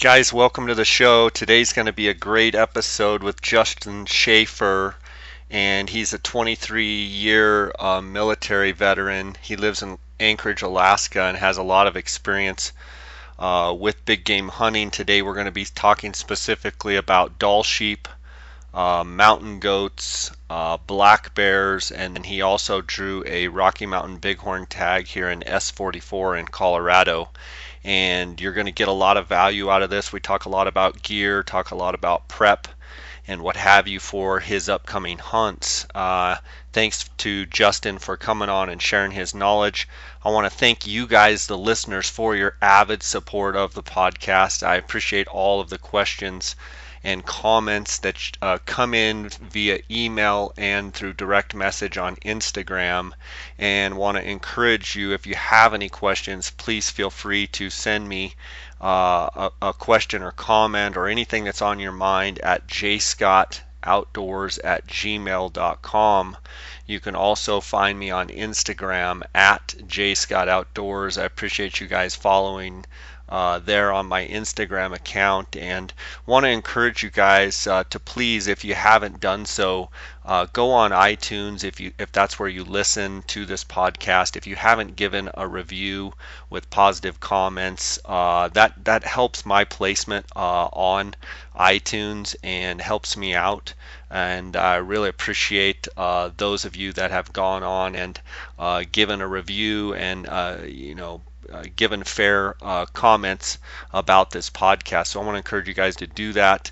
Guys, welcome to the show. Today's going to be a great episode with Justin Shaffer, and he's a 23-year military veteran. He lives in Anchorage, Alaska, and has a lot of experience with big game hunting. Today we're going to be talking specifically about Dall sheep, mountain goats, black bears, and then he also drew a Rocky Mountain Bighorn tag here in S44 in Colorado. And you're going to get a lot of value out of this. We talk a lot about gear, talk a lot about prep, and what have you for his upcoming hunts. Thanks to Justin for coming on and sharing his knowledge. I want to thank you guys, the listeners, for your avid support of the podcast. I appreciate all of the questions and comments that come in via email and through direct message on Instagram, and want to encourage you, if you have any questions, please feel free to send me a question or comment or anything that's on your mind at jscottoutdoors@gmail.com. You can also find me on Instagram at jscottoutdoors. I appreciate you guys following there on my Instagram account, and want to encourage you guys to please, if you haven't done so, go on iTunes if that's where you listen to this podcast. If you haven't given a review with positive comments, that helps my placement on iTunes and helps me out. And I really appreciate those of you that have gone on and given a review and given fair comments about this podcast. So I want to encourage you guys to do that.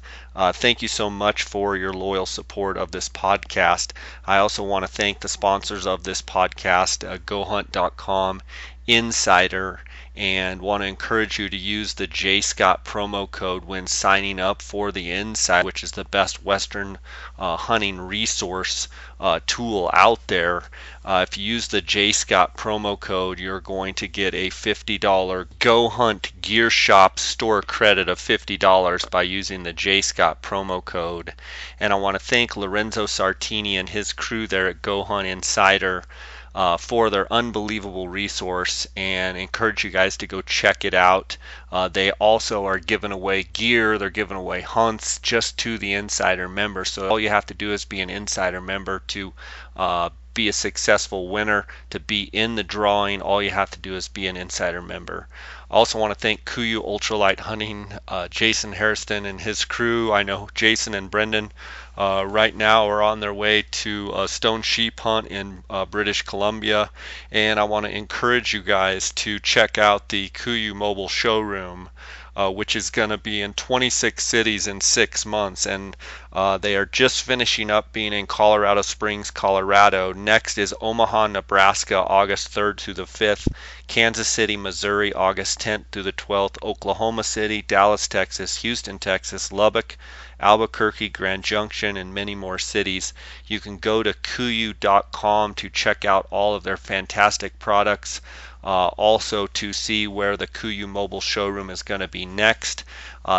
Thank you so much for your loyal support of this podcast. I also want to thank the sponsors of this podcast, GoHunt.com, Insider, and want to encourage you to use the JScott promo code when signing up for the Insider, which is the best Western hunting resource tool out there. If you use the JScott promo code, you're going to get a $50 Go Hunt Gear Shop store credit of $50 by using the JScott promo code. And I want to thank Lorenzo Sartini and his crew there at Go Hunt Insider for their unbelievable resource, and encourage you guys to go check it out. They also are giving away gear. They're giving away hunts just to the Insider members. So all you have to do is be an Insider member to be a successful winner, to be in the drawing. All you have to do is be an Insider member. I also want to thank Kuyu Ultralight Hunting, Jason Hairston and his crew. I know Jason and Brendan right now are on their way to a stone sheep hunt in British Columbia, and I want to encourage you guys to check out the Kuyu Mobile Showroom, which is going to be in 26 cities in 6 months, and they are just finishing up being in Colorado Springs, Colorado. Next is Omaha, Nebraska, August 3rd through the 5th, Kansas City, Missouri, August 10th through the 12th, Oklahoma City, Dallas, Texas, Houston, Texas, Lubbock, Albuquerque, Grand Junction, and many more cities. You can go to kuyu.com to check out all of their fantastic products. Also to see where the Kuyu Mobile Showroom is going to be next.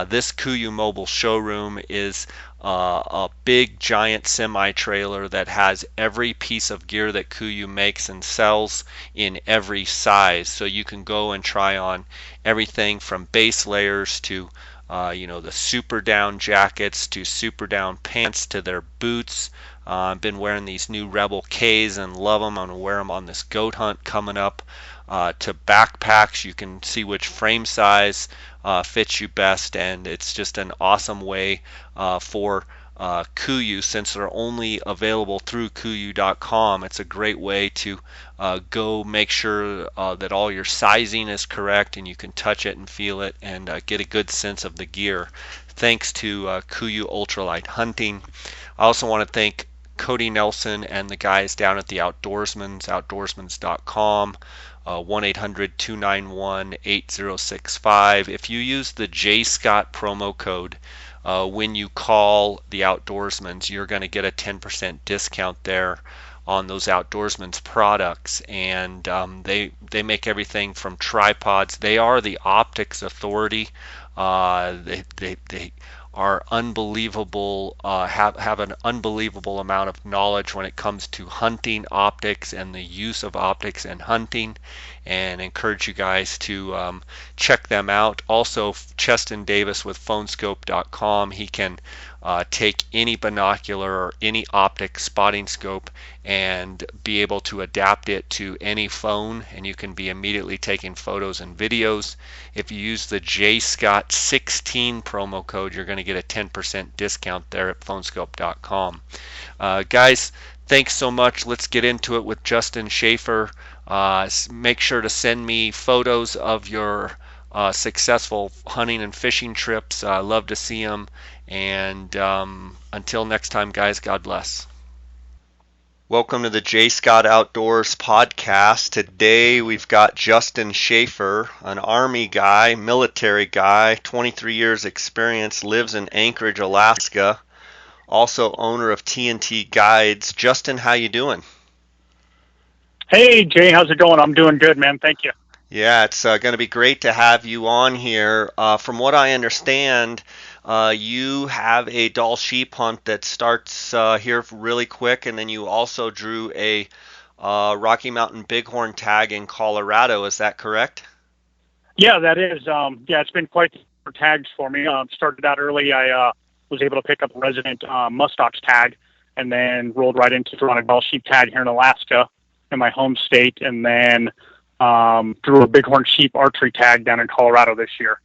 This Kuyu Mobile Showroom is a big giant semi-trailer that has every piece of gear that Kuyu makes and sells in every size. So you can go and try on everything from base layers to the super down jackets to super down pants to their boots. I've been wearing these new Rebel Ks and love them. I'm going to wear them on this goat hunt coming up. To backpacks, you can see which frame size fits you best, and it's just an awesome way for Kuyu, since they're only available through kuyu.com. It's a great way to go make sure that all your sizing is correct, and you can touch it and feel it and get a good sense of the gear. Thanks to Kuyu Ultralight Hunting. I also want to thank Cody Nelson and the guys down at the Outdoorsmans, outdoorsmans.com. 1-800-291-8065. If you use the JScott promo code when you call the Outdoorsmans, you're going to get a 10% discount there on those Outdoorsmans products. And they make everything from tripods. They are the optics authority. They are unbelievable, have an unbelievable amount of knowledge when it comes to hunting optics and the use of optics in hunting, and encourage you guys to check them out. Also, Cheston Davis with phonescope.com, he can take any binocular or any optic spotting scope and be able to adapt it to any phone, and you can be immediately taking photos and videos. If you use the JScott16 promo code, you're going to get a 10% discount there at phonescope.com. Guys, thanks so much. Let's get into it with Justin Shaffer. Make sure to send me photos of your successful hunting and fishing trips. I love to see them. And until next time, guys, God bless. Welcome to the J. Scott Outdoors podcast. Today we've got Justin Shaffer, an Army guy, military guy, 23 years experience, lives in Anchorage, Alaska, also owner of TNT Guides. Justin, how you doing? Hey, Jay, how's it going? I'm doing good, man. Thank you. Yeah, it's going to be great to have you on here. From what I understand, you have a Dall sheep hunt that starts here really quick, and then you also drew a Rocky Mountain Bighorn tag in Colorado. Is that correct? Yeah, that is. Yeah, it's been quite the tags for me. Started out early. I was able to pick up a resident muskox tag, and then rolled right into drawing a Dall sheep tag here in Alaska, in my home state, and then drew a Bighorn sheep archery tag down in Colorado this year.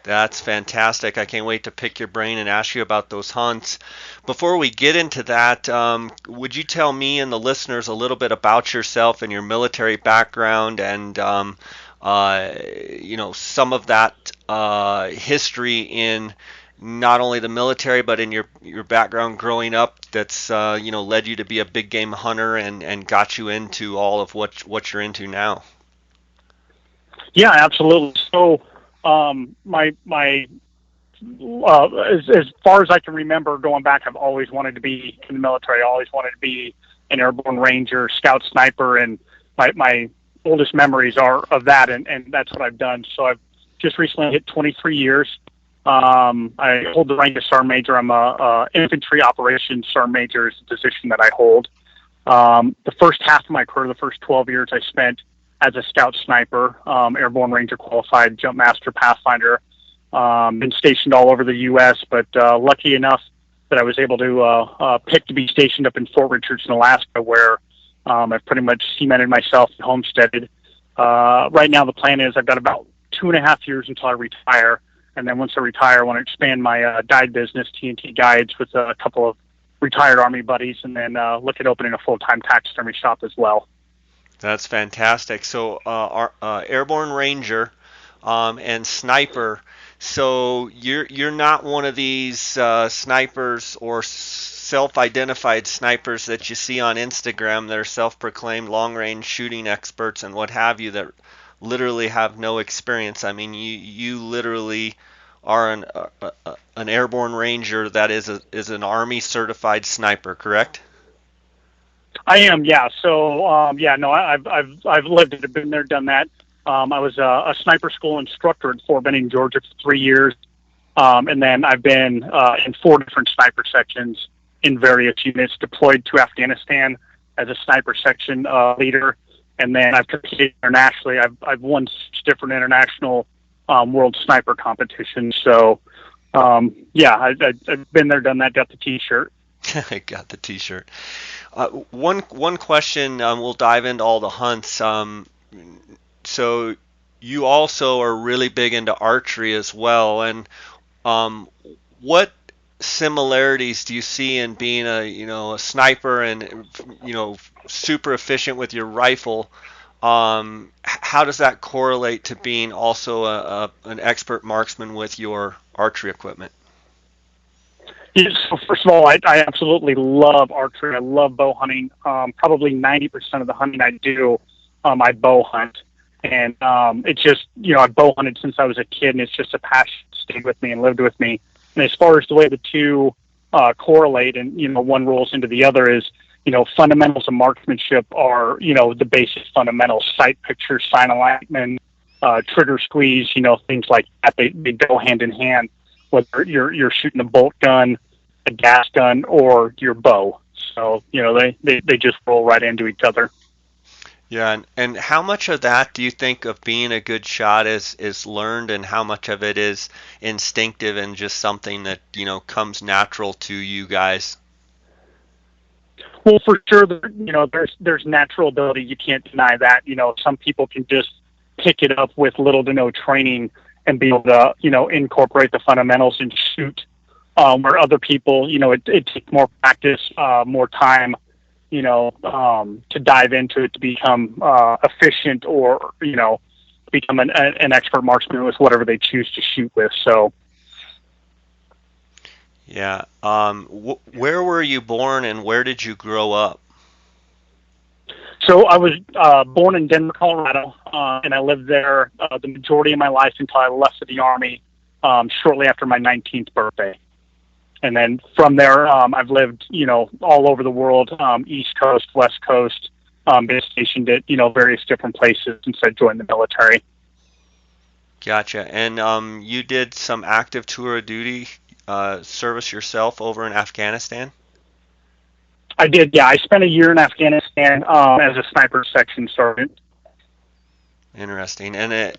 That's fantastic. I can't wait to pick your brain and ask you about those hunts. Before we get into that, would you tell me and the listeners a little bit about yourself and your military background, and some of that history in not only the military but in your background growing up that's led you to be a big game hunter and got you into all of what you're into now? Yeah, absolutely. So as far as I can remember going back, I've always wanted to be in the military. I always wanted to be an airborne ranger, scout sniper, and my oldest memories are of that, and that's what I've done. So I've just recently hit 23 years. I hold the rank of sergeant major. I'm a infantry operations sergeant major is the position that I hold. The first half of my career, the first 12 years, I spent as a scout sniper, airborne ranger qualified, jump master, pathfinder. Been stationed all over the U.S., but lucky enough that I was able to pick to be stationed up in Fort Richardson, Alaska, where I've pretty much cemented myself and homesteaded. Right now, the plan is I've got about 2.5 years until I retire, and then once I retire, I want to expand my guide business, TNT Guides, with a couple of retired Army buddies, and then look at opening a full-time taxidermy shop as well. That's fantastic. So airborne ranger and sniper. So you're not one of these snipers or self-identified snipers that you see on Instagram that are self-proclaimed long-range shooting experts and what have you that literally have no experience. I mean, you literally are an airborne ranger that is an Army certified sniper, correct? I am, yeah. So, I've lived it, been there, done that. I was a sniper school instructor at Fort Benning, Georgia, for 3 years, and then I've been in 4 different sniper sections in various units, deployed to Afghanistan as a sniper section leader, and then I've competed internationally. I've won 6 different international world sniper competitions. So, I've been there, done that, got the T-shirt. I got the T-shirt. One question, we'll dive into all the hunts. So you also are really big into archery as well, and what similarities do you see in being a sniper and super efficient with your rifle? How does that correlate to being also an expert marksman with your archery equipment? So first of all, I absolutely love archery. I love bow hunting. Probably 90% of the hunting I do, I bow hunt. And it's just, I bow hunted since I was a kid, and it's just a passion that stayed with me and lived with me. And as far as the way the two correlate and, one rolls into the other is, fundamentals of marksmanship are, the basic fundamentals: sight picture, sign alignment, trigger squeeze, things like that. They go hand in hand. whether you're shooting a bolt gun, a gas gun, or your bow. So, they just roll right into each other. Yeah, and how much of that do you think of being a good shot is learned, and how much of it is instinctive and just something that, comes natural to you guys? Well, for sure, there's natural ability. You can't deny that. Some people can just pick it up with little to no training and be able to, incorporate the fundamentals and shoot. Where other people, it takes more practice, more time, to dive into it to become efficient, or become an expert marksman with whatever they choose to shoot with. So. Yeah. Where were you born and where did you grow up? So I was born in Denver, Colorado, and I lived there the majority of my life until I left for the Army shortly after my 19th birthday. And then from there, I've lived, all over the world, East Coast, West Coast, been stationed at, various different places since I joined the military. Gotcha. And you did some active tour of duty service yourself over in Afghanistan? I did, yeah. I spent a year in Afghanistan as a sniper section sergeant. Interesting. And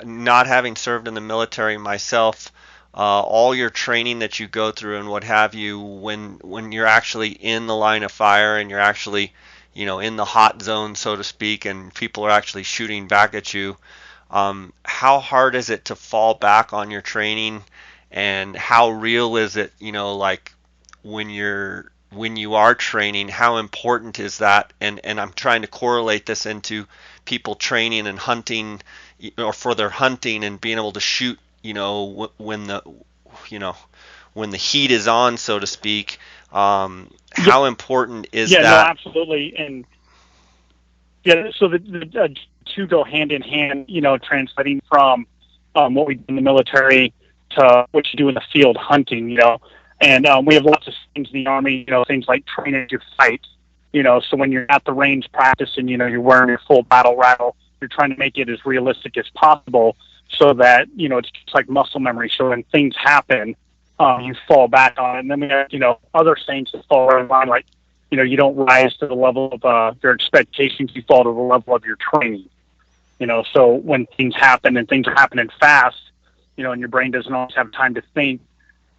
not having served in the military myself, all your training that you go through and what have you, when you're actually in the line of fire and you're actually, in the hot zone, so to speak, and people are actually shooting back at you, how hard is it to fall back on your training, and how real is it, like when you are training, how important is that? And I'm trying to correlate this into people training and hunting, or for their hunting and being able to shoot, you know, when the heat is on, so to speak. How important is Yeah, no, that? absolutely. And yeah, so the two go hand in hand, translating from what we do in the military to what you do in the field hunting, And we have lots of things in the Army, things like training to fight, so when you're at the range practicing, you're wearing your full battle rattle, you're trying to make it as realistic as possible so that, it's just like muscle memory. So when things happen, you fall back on it. And then we have, other things that fall right in line, like, you don't rise to the level of your expectations, you fall to the level of your training. So when things happen and things are happening fast, and your brain doesn't always have time to think,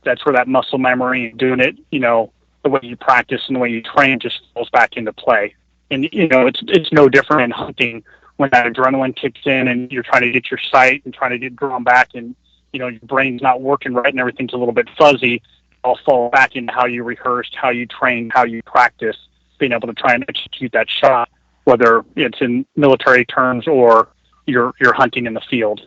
that's where that muscle memory and doing it, the way you practice and the way you train just falls back into play. And, it's no different in hunting when that adrenaline kicks in and you're trying to get your sight and trying to get drawn back and, your brain's not working right and everything's a little bit fuzzy. All fall back into how you rehearsed, how you trained, how you practice, being able to try and execute that shot, whether it's in military terms or you're hunting in the field.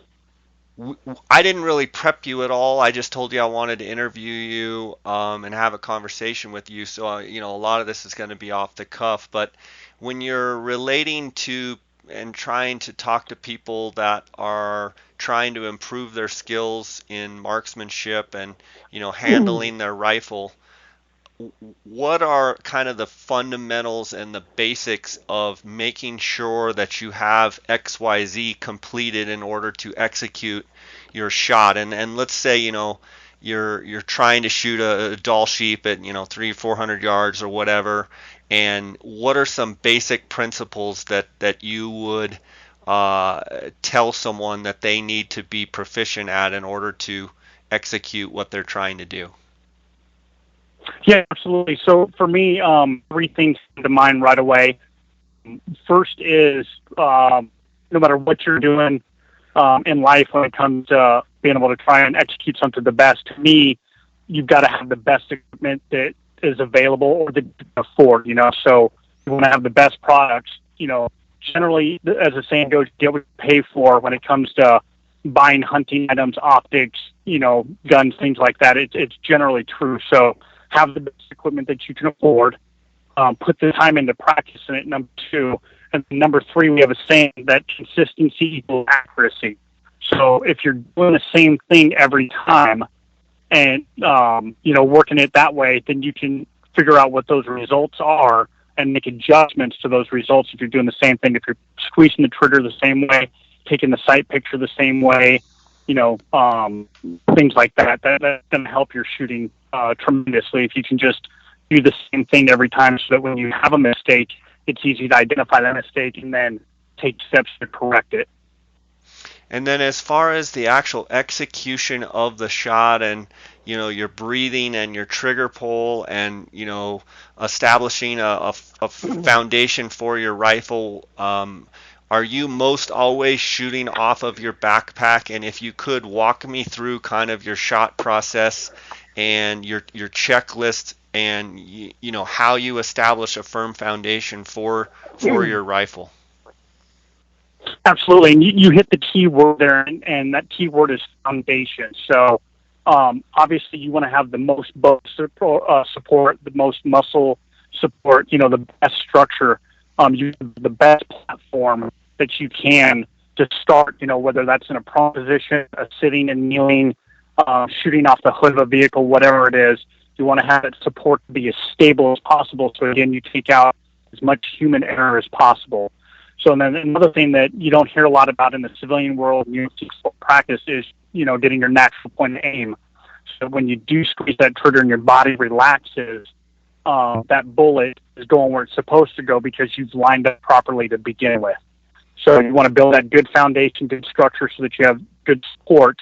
I didn't really prep you at all. I just told you I wanted to interview you and have a conversation with you. So, a lot of this is going to be off the cuff. But when you're relating to and trying to talk to people that are trying to improve their skills in marksmanship and, handling their rifle, what are kind of the fundamentals and the basics of making sure that you have XYZ completed in order to execute your shot? And let's say, you're trying to shoot a Dall sheep at, 300-400 yards or whatever. And what are some basic principles that you would tell someone that they need to be proficient at in order to execute what they're trying to do? Yeah, absolutely. So for me, three things come to mind right away. First is no matter what you're doing in life when it comes to being able to try and execute something the best, to me, you've got to have the best equipment that is available or that you can afford, So you want to have the best products, Generally, as the saying goes, get what you pay for when it comes to buying hunting items, optics, guns, things like that. It's generally true. So have the best equipment that you can afford, put the time into practicing it, number two. And number three, we have a saying that consistency equals accuracy. So if you're doing the same thing every time and, working it that way, then you can figure out what those results are and make adjustments to those results if you're doing the same thing. If you're squeezing the trigger the same way, taking the sight picture the same way, things like that. That's going to help your shooting tremendously if you can just do the same thing every time, so that when you have a mistake, it's easy to identify that mistake and then take steps to correct it. And then as far as the actual execution of the shot and your breathing and your trigger pull and establishing a foundation for your rifle, are you most always shooting off of your backpack? And if you could walk me through kind of your shot process and your checklist and how you establish a firm foundation for your rifle. Absolutely, and you hit the key word there, and that key word is foundation. So obviously you want to have the most bone support, the most muscle support, the best structure, the best platform that you can to start, whether that's in a prone position, a sitting and kneeling, shooting off the hood of a vehicle, whatever it is. You want to have that support to be as stable as possible, so again, you take out as much human error as possible. So then another thing that you don't hear a lot about in the civilian world and you see practice is, getting your natural point of aim. So when you do squeeze that trigger and your body relaxes, that bullet is going where it's supposed to go because you've lined up properly to begin with. So you want to build that good foundation, good structure so that you have good support,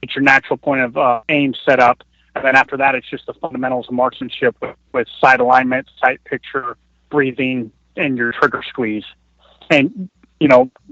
get your natural point of aim set up. And then after that, it's just the fundamentals of marksmanship with sight alignment, sight picture, breathing, and your trigger squeeze. And,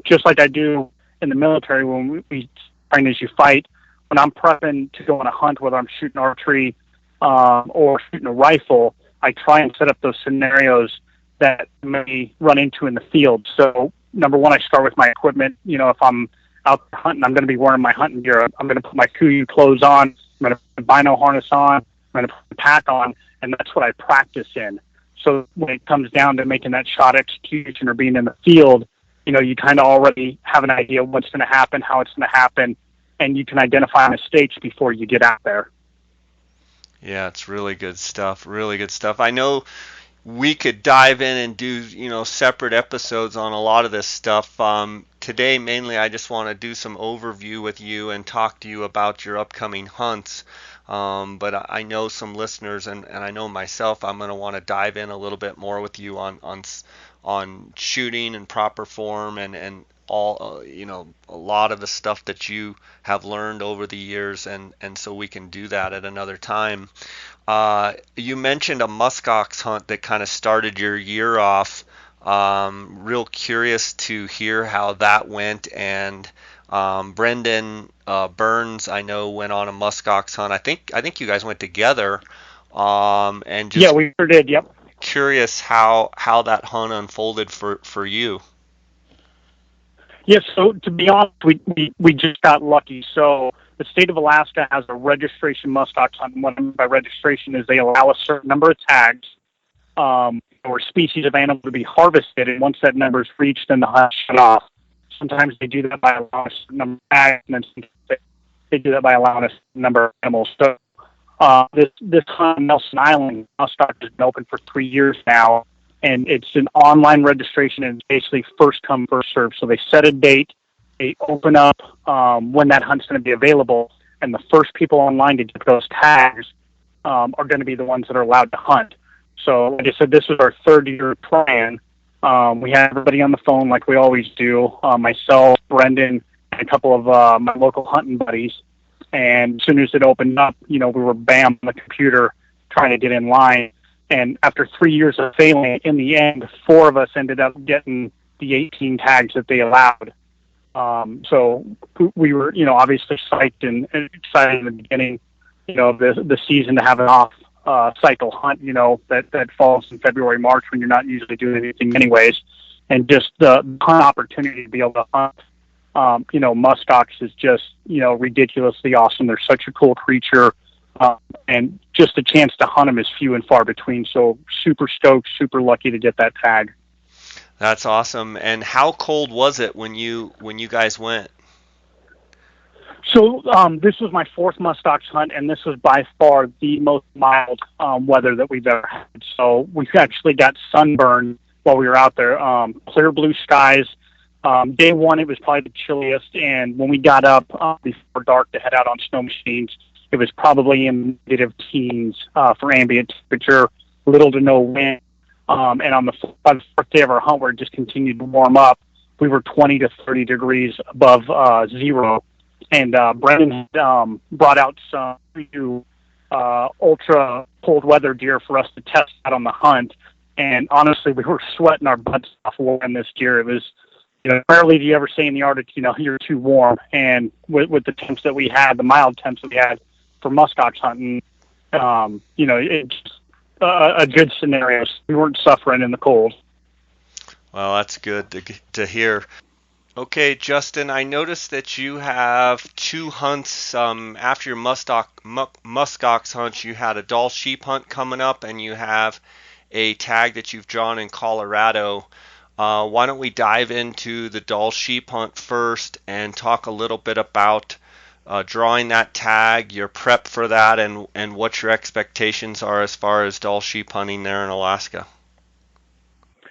just like I do in the military when we train as you fight, when I'm prepping to go on a hunt, whether I'm shooting archery or shooting a rifle, I try and set up those scenarios that I may run into in the field. So, number one, I start with my equipment. If I'm out hunting, I'm going to be wearing my hunting gear. I'm going to put my KUIU clothes on. I'm going to put the bino harness on. I'm going to put the pack on, and that's what I practice in. So when it comes down to making that shot execution or being in the field, you kind of already have an idea of what's going to happen, how it's going to happen, and you can identify mistakes before you get out there. Yeah, it's really good stuff. Really good stuff. I know we could dive in and do, separate episodes on a lot of this stuff. Today, mainly, I just want to do some overview with you and talk to you about your upcoming hunts. But I know some listeners and I know myself, I'm going to want to dive in a little bit more with you on shooting and proper form and all, a lot of the stuff that you have learned over the years. And so we can do that at another time. You mentioned a muskox hunt that kind of started your year off. Real curious to hear how that went. And Brendan Burns, I know, went on a muskox hunt. I think you guys went together. And just yeah, we sure did. Yep. Curious how that hunt unfolded for you. Yes. So to be honest, we just got lucky. So the state of Alaska has a registration muskox hunt. And what I mean by registration is they allow a certain number of tags or species of animal to be harvested, and once that number is reached, then the hunt shut off. Sometimes they do that by allowing a certain number of tags, and then sometimes they do that by allowing a certain number of animals. So this hunt on Nelson Island, muskox has been open for 3 years now, and it's an online registration, and it's basically first come, first served. So they set a date, they open up when that hunt's going to be available, and the first people online to get those tags are going to be the ones that are allowed to hunt. So like I said, this is our third-year plan. We had everybody on the phone like we always do, myself, Brendan, and a couple of my local hunting buddies. And as soon as it opened up, we were bam on the computer trying to get in line. And after 3 years of failing, in the end, 4 of us ended up getting the 18 tags that they allowed. So we were, obviously psyched and excited in the beginning, of the season to have an off cycle hunt, that falls in February, March when you're not usually doing anything anyways. And just the hunt opportunity to be able to hunt, muskox is just, ridiculously awesome. They're such a cool creature. And just the chance to hunt them is few and far between. So super stoked, super lucky to get that tag. That's awesome. And how cold was it when you guys went? So this was my 4th muskox hunt, and this was by far the most mild weather that we've ever had. So we actually got sunburned while we were out there. Clear blue skies, Day one, it was probably the chilliest, and when we got up before dark to head out on snow machines, it was probably in negative teens for ambient temperature, little to no wind. And by the fourth day of our hunt, where it just continued to warm up, we were 20 to 30 degrees above zero. And Brendan had brought out some new ultra cold weather gear for us to test out on the hunt. And honestly, we were sweating our butts off wearing this gear. It was, rarely do you ever say in the Arctic, you're too warm. And with the temps that we had, the mild temps that we had for muskox hunting, it's a good scenario. We weren't suffering in the cold. Well, that's good to hear. Okay, Justin, I noticed that you have two hunts after your muskox hunt. You had a Dall sheep hunt coming up, and you have a tag that you've drawn in Colorado. Why don't we dive into the Dall sheep hunt first and talk a little bit about drawing that tag, your prep for that, and what your expectations are as far as Dall sheep hunting there in Alaska?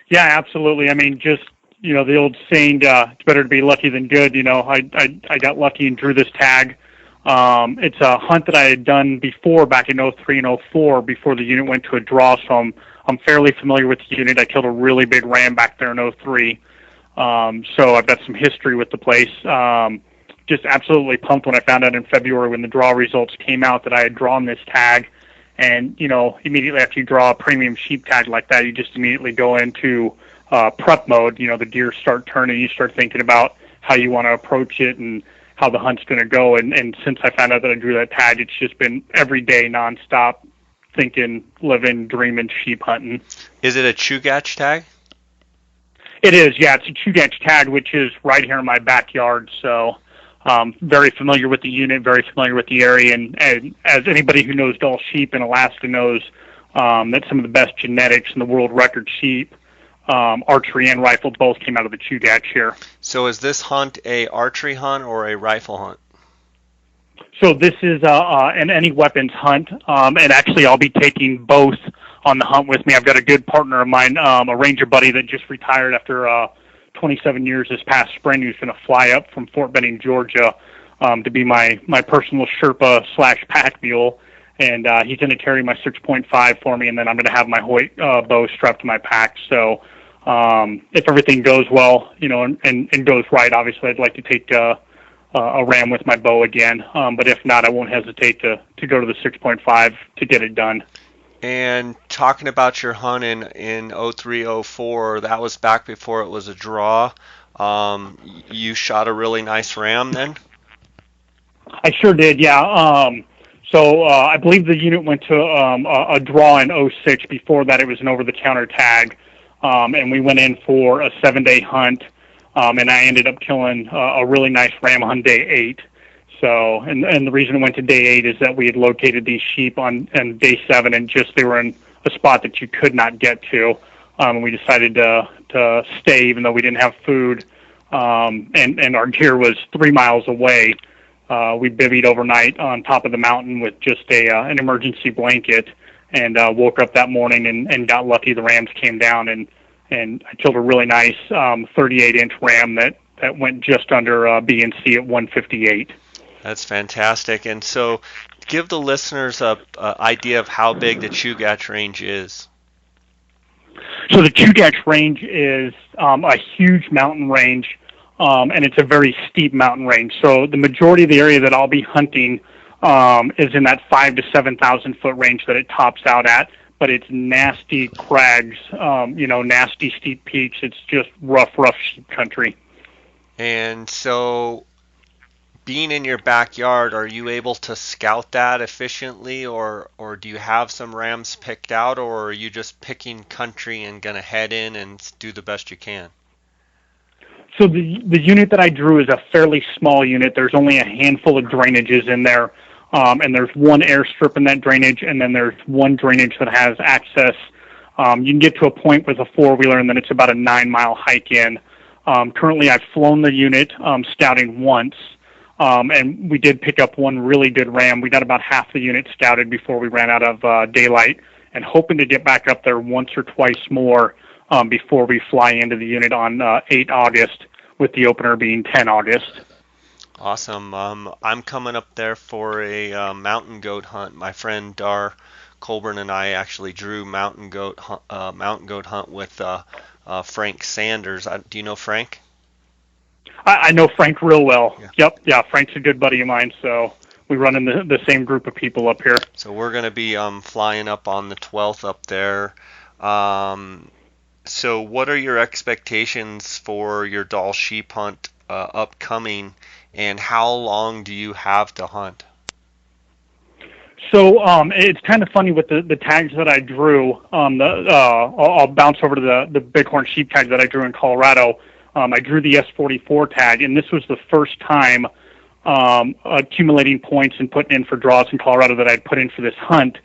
Yeah, absolutely. I mean, just the old saying, it's better to be lucky than good. I got lucky and drew this tag. It's a hunt that I had done before back in 03 and 04 before the unit went to a draw, so I'm fairly familiar with the unit. I killed a really big ram back there in 03. So I've got some history with the place. Just absolutely pumped when I found out in February when the draw results came out that I had drawn this tag. And, immediately after you draw a premium sheep tag like that, you just immediately go into prep mode. The deer start turning. You start thinking about how you want to approach it and how the hunt's going to go. And since I found out that I drew that tag, it's just been every day nonstop thinking, living, dreaming, sheep hunting. Is it a Chugach tag? It is, yeah. It's a Chugach tag, which is right here in my backyard. So very familiar with the unit, very familiar with the area. And as anybody who knows Dall sheep in Alaska knows, that some of the best genetics and the world record sheep, archery and rifle, both came out of the Chugach here. So is this hunt a archery hunt or a rifle hunt? So this is an any weapons hunt, and actually I'll be taking both on the hunt with me. I've got a good partner of mine, a ranger buddy that just retired after 27 years this past spring, who's going to fly up from Fort Benning, Georgia, to be my personal Sherpa / pack mule. And he's going to carry my 6.5 for me, and then I'm going to have my Hoyt bow strapped to my pack. So if everything goes well, and goes right, obviously I'd like to take a ram with my bow again. But if not, I won't hesitate to go to the 6.5 to get it done. And talking about your hunt in 03, 04, that was back before it was a draw. You shot a really nice ram then? I sure did, yeah. So I believe the unit went to a draw in 06. Before that, it was an over-the-counter tag. And we went in for a 7-day hunt, and I ended up killing a really nice ram on day 8. So, and the reason I went to day 8 is that we had located these sheep on day 7, and just they were in a spot that you could not get to. And we decided to stay, even though we didn't have food, and our gear was 3 miles away. We bivvied overnight on top of the mountain with just an emergency blanket, and woke up that morning and got lucky. The rams came down, and I killed a really nice 38-inch ram that went just under B&C at 158. That's fantastic. And so give the listeners a idea of how big the Chugach range is. So the Chugach range is a huge mountain range, and it's a very steep mountain range. So the majority of the area that I'll be hunting is in that 5,000 to 7,000 foot range that it tops out at. But it's nasty crags, nasty steep peaks. It's just rough sheep country. And so, being in your backyard, are you able to scout that efficiently, or do you have some rams picked out, or are you just picking country and going to head in and do the best you can? So the unit that I drew is a fairly small unit. There's only a handful of drainages in there, and there's one airstrip in that drainage, and then there's one drainage that has access. You can get to a point with a four-wheeler, and then it's about a 9-mile hike in. Currently, I've flown the unit scouting once. And we did pick up one really good ram. We got about half the unit scouted before we ran out of daylight, and hoping to get back up there once or twice more before we fly into the unit on 8 August, with the opener being 10 August. Awesome. I'm coming up there for a mountain goat hunt. My friend Dar Colburn and I actually drew mountain goat hunt with Frank Sanders. Do you know Frank? I know Frank real well. Yeah. Yep, yeah, Frank's a good buddy of mine, so we run in the same group of people up here. So we're going to be flying up on the 12th up there. So what are your expectations for your Dall sheep hunt upcoming, and how long do you have to hunt? So it's kind of funny with the tags that I drew. I'll bounce over to the Bighorn sheep tag that I drew in Colorado. I drew the S44 tag, and this was the first time accumulating points and putting in for draws in Colorado that I'd put in for this hunt.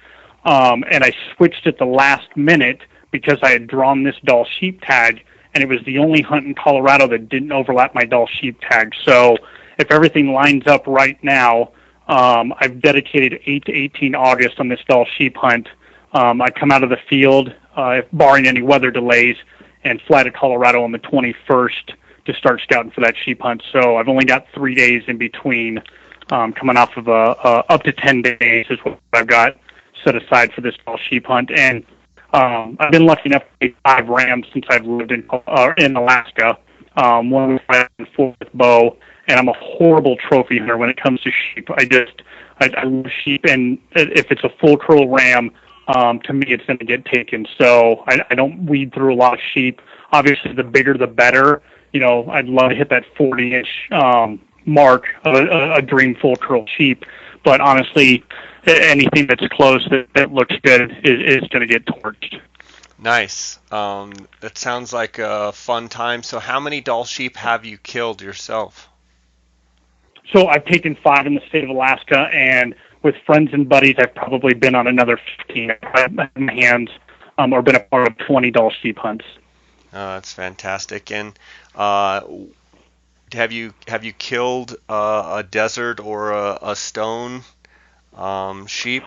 And I switched at the last minute because I had drawn this Dall sheep tag, and it was the only hunt in Colorado that didn't overlap my Dall sheep tag. So if everything lines up right now, I've dedicated 8 to 18 August on this Dall sheep hunt. I come out of the field, barring any weather delays, and fly to Colorado on the 21st to start scouting for that sheep hunt. So I've only got 3 days in between, coming off of up to 10 days is what I've got set aside for this Dall sheep hunt. And I've been lucky enough to take 5 rams since I've lived in Alaska. One was my fourth bow, and I'm a horrible trophy hunter when it comes to sheep. I love sheep, and if it's a full curl ram, to me it's going to get taken. So I don't weed through a lot of sheep. Obviously, the bigger the better. You know, I'd love to hit that 40-inch mark of a dream full curl sheep. But honestly, anything that's close that looks good is going to get torched. Nice. That sounds like a fun time. So how many Dall sheep have you killed yourself? So I've taken 5 in the state of Alaska, and with friends and buddies, I've probably been on another 15. I've had my hands or been a part of 20 Dall sheep hunts. Oh, that's fantastic. And have you killed a desert or a stone sheep?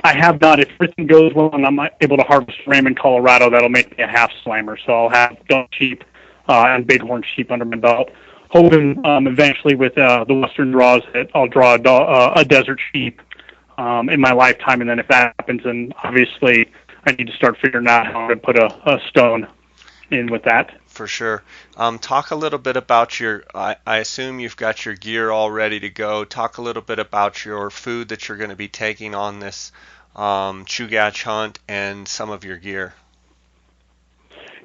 I have not. If everything goes well and I'm able to harvest ram in Colorado, that'll make me a half slammer. So I'll have Dall sheep and Bighorn sheep under my belt. Hoping eventually with the Western draws that I'll draw a desert sheep in my lifetime, and then if that happens, then obviously I need to start figuring out how to put a stone in with that. For sure. Talk a little bit about I assume you've got your gear all ready to go. Talk a little bit about your food that you're going to be taking on this Chugach hunt and some of your gear.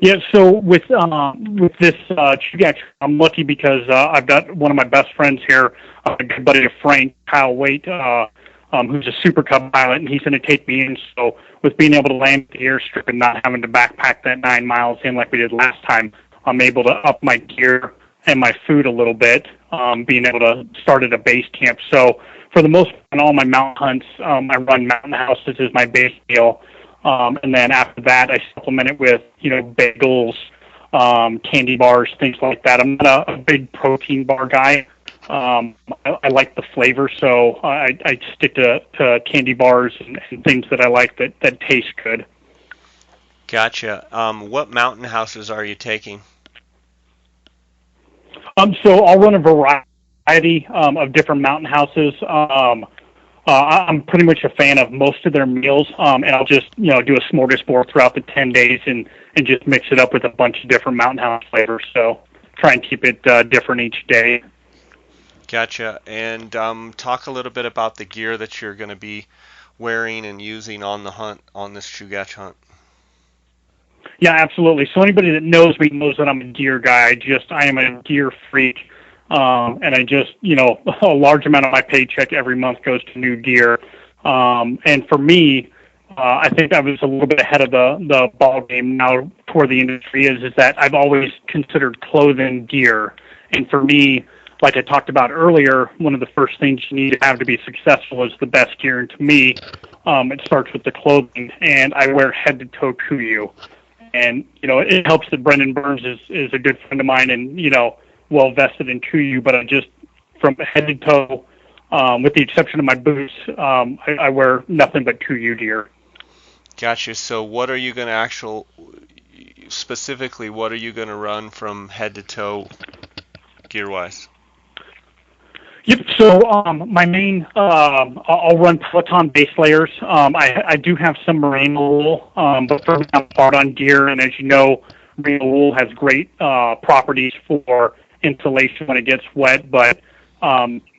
Yeah, so with this Chugach, I'm lucky because I've got one of my best friends here, a good buddy of Frank, Kyle Waite, who's a Super Cub pilot, and he's going to take me in. So with being able to land the airstrip and not having to backpack that 9 miles in like we did last time, I'm able to up my gear and my food a little bit, being able to start at a base camp. So for the most part, on all my mountain hunts, I run mountain houses as my base meal. And then after that, I supplement it with, bagels, candy bars, things like that. I'm not a big protein bar guy. I like the flavor, so I stick to candy bars and things that I like that taste good. Gotcha. What mountain houses are you taking? So I'll run a variety of different mountain houses. I'm pretty much a fan of most of their meals, and I'll just do a smorgasbord throughout the 10 days and just mix it up with a bunch of different mountain house flavors. So try and keep it different each day. Gotcha. And talk a little bit about the gear that you're going to be wearing and using on the hunt, on this Chugach hunt. Yeah, absolutely. So anybody that knows me knows that I'm a gear guy. I am a gear freak. And I just, a large amount of my paycheck every month goes to new gear. And for me, I think I was a little bit ahead of the ball game now toward the industry is that I've always considered clothing gear. And for me, like I talked about earlier, one of the first things you need to have to be successful is the best gear. And to me, it starts with the clothing. And I wear head to toe Kuiu. And, it helps that Brendan Burns is a good friend of mine and, well vested in Kuiu, but I just, from head to toe, with the exception of my boots, I wear nothing but Kuiu gear. Gotcha. So what are you going to specifically, what are you going to run from head to toe gear wise? Yep. So my main, I'll run Peloton base layers. I do have some merino wool, but for me, I'm hard on gear, and as you know, merino wool has great properties for insulation when it gets wet, but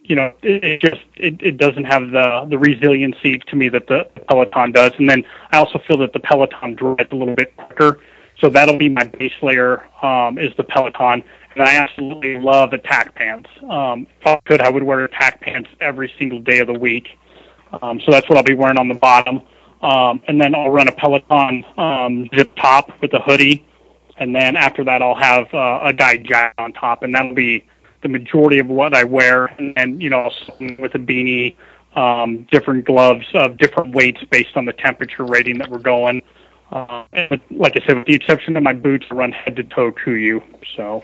it doesn't have the resiliency to me that the Peloton does. And then I also feel that the Peloton dries a little bit quicker, so that'll be my base layer is the Peloton. And I absolutely love attack pants. If I could, I would wear attack pants every single day of the week. So that's what I'll be wearing on the bottom. And then I'll run a Peloton zip top with a hoodie. And then after that, I'll have a dyed jacket on top. And that'll be the majority of what I wear. And then, with a beanie, different gloves of different weights based on the temperature rating that we're going. And like I said, with the exception of my boots, I run head to toe Kuiu. So.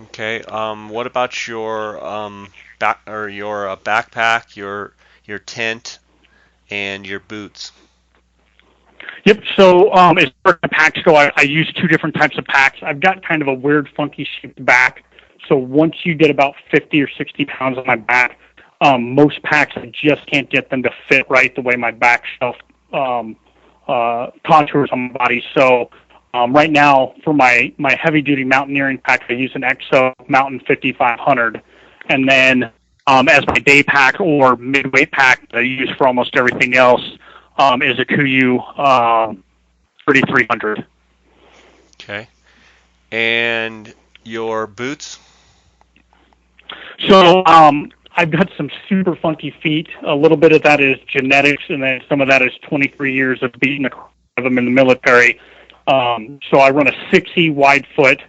Okay. What about your backpack, your tent, and your boots? Yep. So as far as packs go, I use two different types of packs. I've got kind of a weird, funky shaped back. So once you get about 50 or 60 pounds on my back, most packs I just can't get them to fit right the way my back shelf contours on my body. So right now, for my heavy-duty mountaineering pack, I use an EXO Mountain 5500. And then as my day pack or midweight pack that I use for almost everything else is a Kuiu 3300. Okay. And your boots? So I've got some super funky feet. A little bit of that is genetics, and then some of that is 23 years of beating them in the military. So I run a 6E wide foot,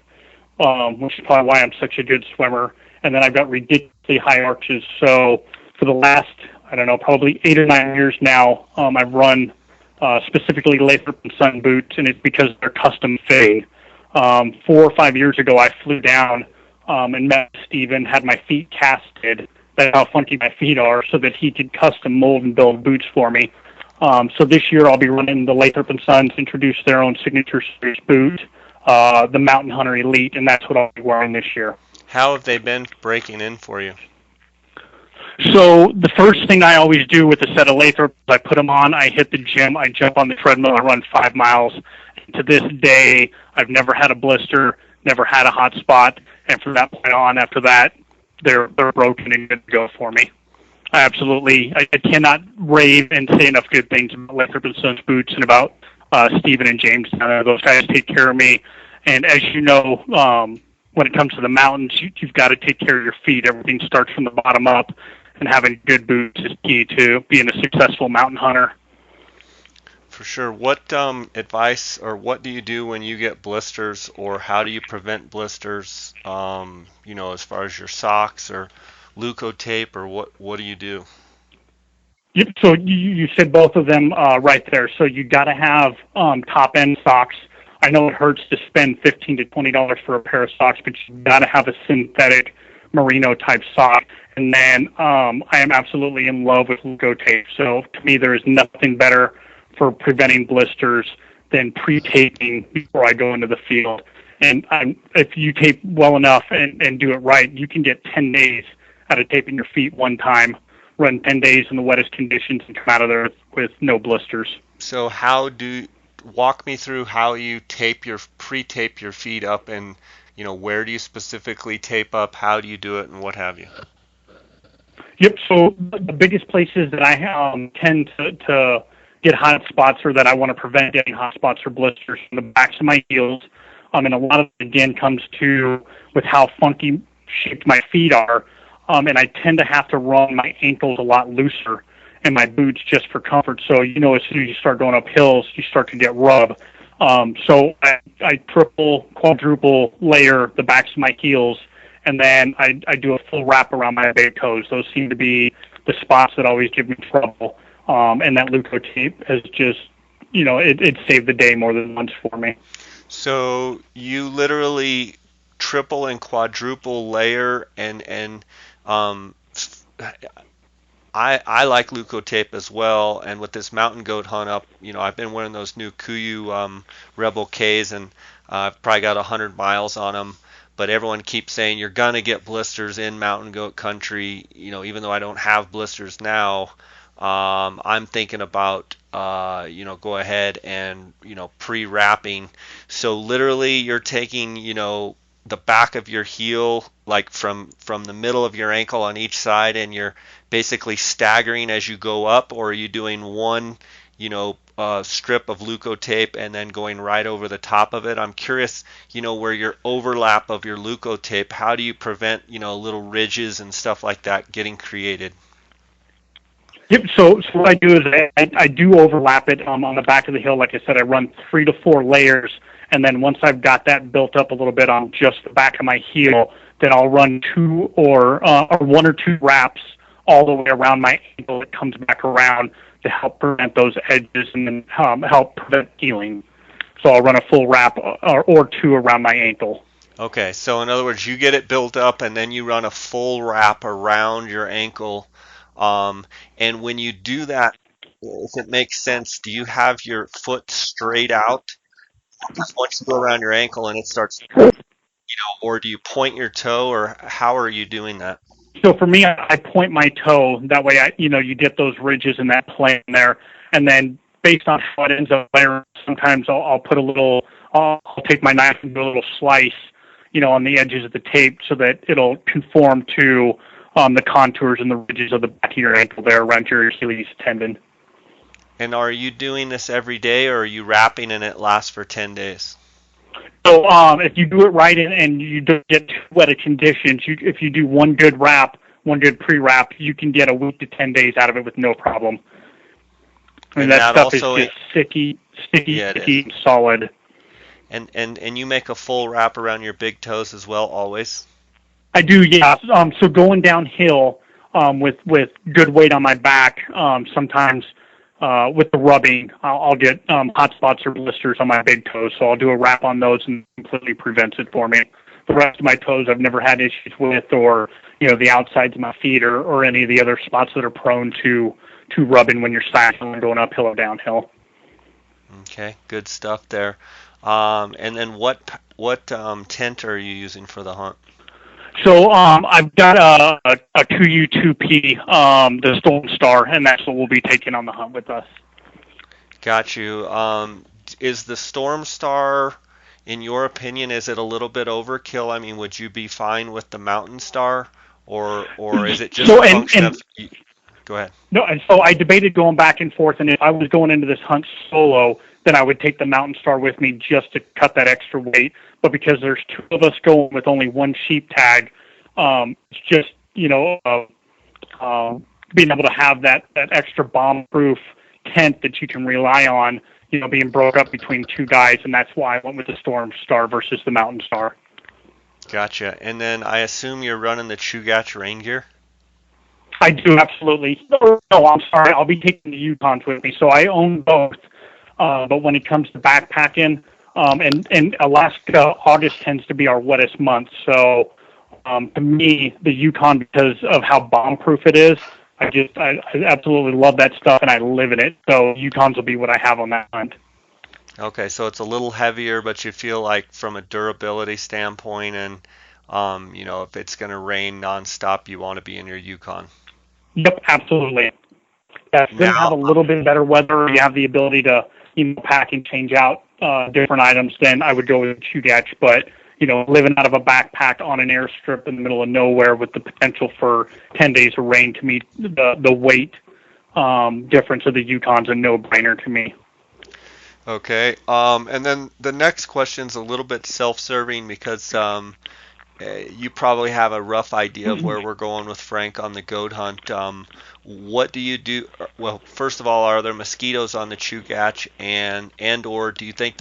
which is probably why I'm such a good swimmer. And then I've got ridiculously high arches. So for the last, I don't know, probably 8 or 9 years now, I've run specifically Lathrop & Son boots, and it's because they're custom fitting. 4 or 5 years ago, I flew down and met Steven, had my feet casted. That's how funky my feet are, so that he could custom mold and build boots for me. So this year I'll be running the Lathrop & Sons introduce their own signature series boot, the Mountain Hunter Elite, and that's what I'll be wearing this year. How have they been breaking in for you? So the first thing I always do with a set of Lathrop, I put them on, I hit the gym, I jump on the treadmill, I run 5 miles. And to this day, I've never had a blister, never had a hot spot, and from that point on, after that, they're broken and good to go for me. I cannot rave and say enough good things about Lathrop & Sons boots and about Steven and James. Those guys take care of me. And as you know, when it comes to the mountains, you've got to take care of your feet. Everything starts from the bottom up, and having good boots is key to being a successful mountain hunter. For sure. What advice or what do you do when you get blisters, or how do you prevent blisters, as far as your socks or Leuco tape, or what do you do? Yep. So you said both of them right there. So you got to have top end socks. I know it hurts to spend $15 to $20 for a pair of socks, but you got to have a synthetic merino type sock. And then I am absolutely in love with Leuco tape. So to me, there is nothing better for preventing blisters than pre-taping before I go into the field. And if you tape well enough and do it right, you can get 10 days out of taping your feet one time, run 10 days in the wettest conditions, and come out of there with no blisters. So walk me through how you pre-tape your feet up, and where do you specifically tape up, how do you do it, and what have you? Yep. So the biggest places that I tend to get hot spots, or that I want to prevent getting hot spots or blisters, from the backs of my heels. And a lot of it, again, comes to with how funky shaped my feet are. And I tend to have to run my ankles a lot looser in my boots just for comfort. So, as soon as you start going up hills, you start to get rub. So I triple, quadruple layer the backs of my heels, and then I do a full wrap around my big toes. Those seem to be the spots that always give me trouble. And that Leuco tape has just, it saved the day more than once for me. So you literally triple and quadruple layer and I like leukotape as well, and with this mountain goat hunt up, I've been wearing those new Kuiu Rebel Ks, and I've probably got 100 miles on them. But everyone keeps saying you're gonna get blisters in mountain goat country. Even though I don't have blisters now, I'm thinking about go ahead and pre-wrapping. So literally, you're taking the back of your heel, like from the middle of your ankle on each side, and you're basically staggering as you go up, or are you doing one, strip of leukotape and then going right over the top of it? I'm curious, where your overlap of your leukotape, how do you prevent, little ridges and stuff like that getting created? Yep. So what I do is I do overlap it on the back of the hill. Like I said, I run 3 to 4 layers, and then once I've got that built up a little bit on just the back of my heel, then I'll run 2 or 1 or 2 wraps all the way around my ankle. It comes back around to help prevent those edges and then help prevent healing. So I'll run a full wrap or 2 around my ankle. Okay, so in other words, you get it built up and then you run a full wrap around your ankle. And when you do that, if it makes sense, do you have your foot straight out? Because once you go around your ankle and it starts, or do you point your toe, or how are you doing that? So for me, I point my toe. That way, you get those ridges in that plane there, and then based on how it ends up there, sometimes I'll put a little. I'll take my knife and do a little slice, on the edges of the tape so that it'll conform to the contours and the ridges of the back of your ankle there around your Achilles tendon. And are you doing this every day, or are you wrapping and it lasts for 10 days? So if you do it right and you don't get too wet of conditions, if you do one good wrap, one good pre-wrap, you can get a week to 10 days out of it with no problem. And that stuff is just sticky, yeah, sticky, solid. And you make a full wrap around your big toes as well, always? I do, yeah. So going downhill with good weight on my back, sometimes with the rubbing, I'll get hot spots or blisters on my big toes. So I'll do a wrap on those and completely prevents it for me. The rest of my toes I've never had issues with, or the outsides of my feet, or any of the other spots that are prone to rubbing when you're cycling and going uphill or downhill. Okay, good stuff there. And then what tent are you using for the hunt? So I've got a 2U2P, the Storm Star, and that's what we'll be taking on the hunt with us. Got you. Is the Storm Star, in your opinion, is it a little bit overkill? I mean, would you be fine with the Mountain Star, or is it just a function of? Go ahead. No, and so I debated going back and forth, and if I was going into this hunt solo, then I would take the Mountain Star with me just to cut that extra weight. But because there's 2 of us going with only 1 sheep tag, it's just being able to have that extra bomb-proof tent that you can rely on, being broke up between 2 guys, and that's why I went with the Storm Star versus the Mountain Star. Gotcha. And then I assume you're running the Chugach rain gear? I do, absolutely. No, I'm sorry. I'll be taking the Yukons with me. So I own both. But when it comes to backpacking, and Alaska, August tends to be our wettest month. So to me, the Yukon, because of how bomb-proof it is, I absolutely love that stuff, and I live in it. So Yukons will be what I have on that hunt. Okay, so it's a little heavier, but you feel like from a durability standpoint, and if it's going to rain nonstop, you want to be in your Yukon. Yep, absolutely. Yeah, if you're going to have a little bit better weather, you have the ability to pack and change out different items, then I would go with Chugach. But living out of a backpack on an airstrip in the middle of nowhere with the potential for 10 days of rain, to me, the weight difference of the Yukon's a no-brainer to me. Okay, and then the next question's a little bit self-serving because you probably have a rough idea of where we're going with Frank on the goat hunt. What do you do? Well, first of all, are there mosquitoes on the Chugach, and or do you think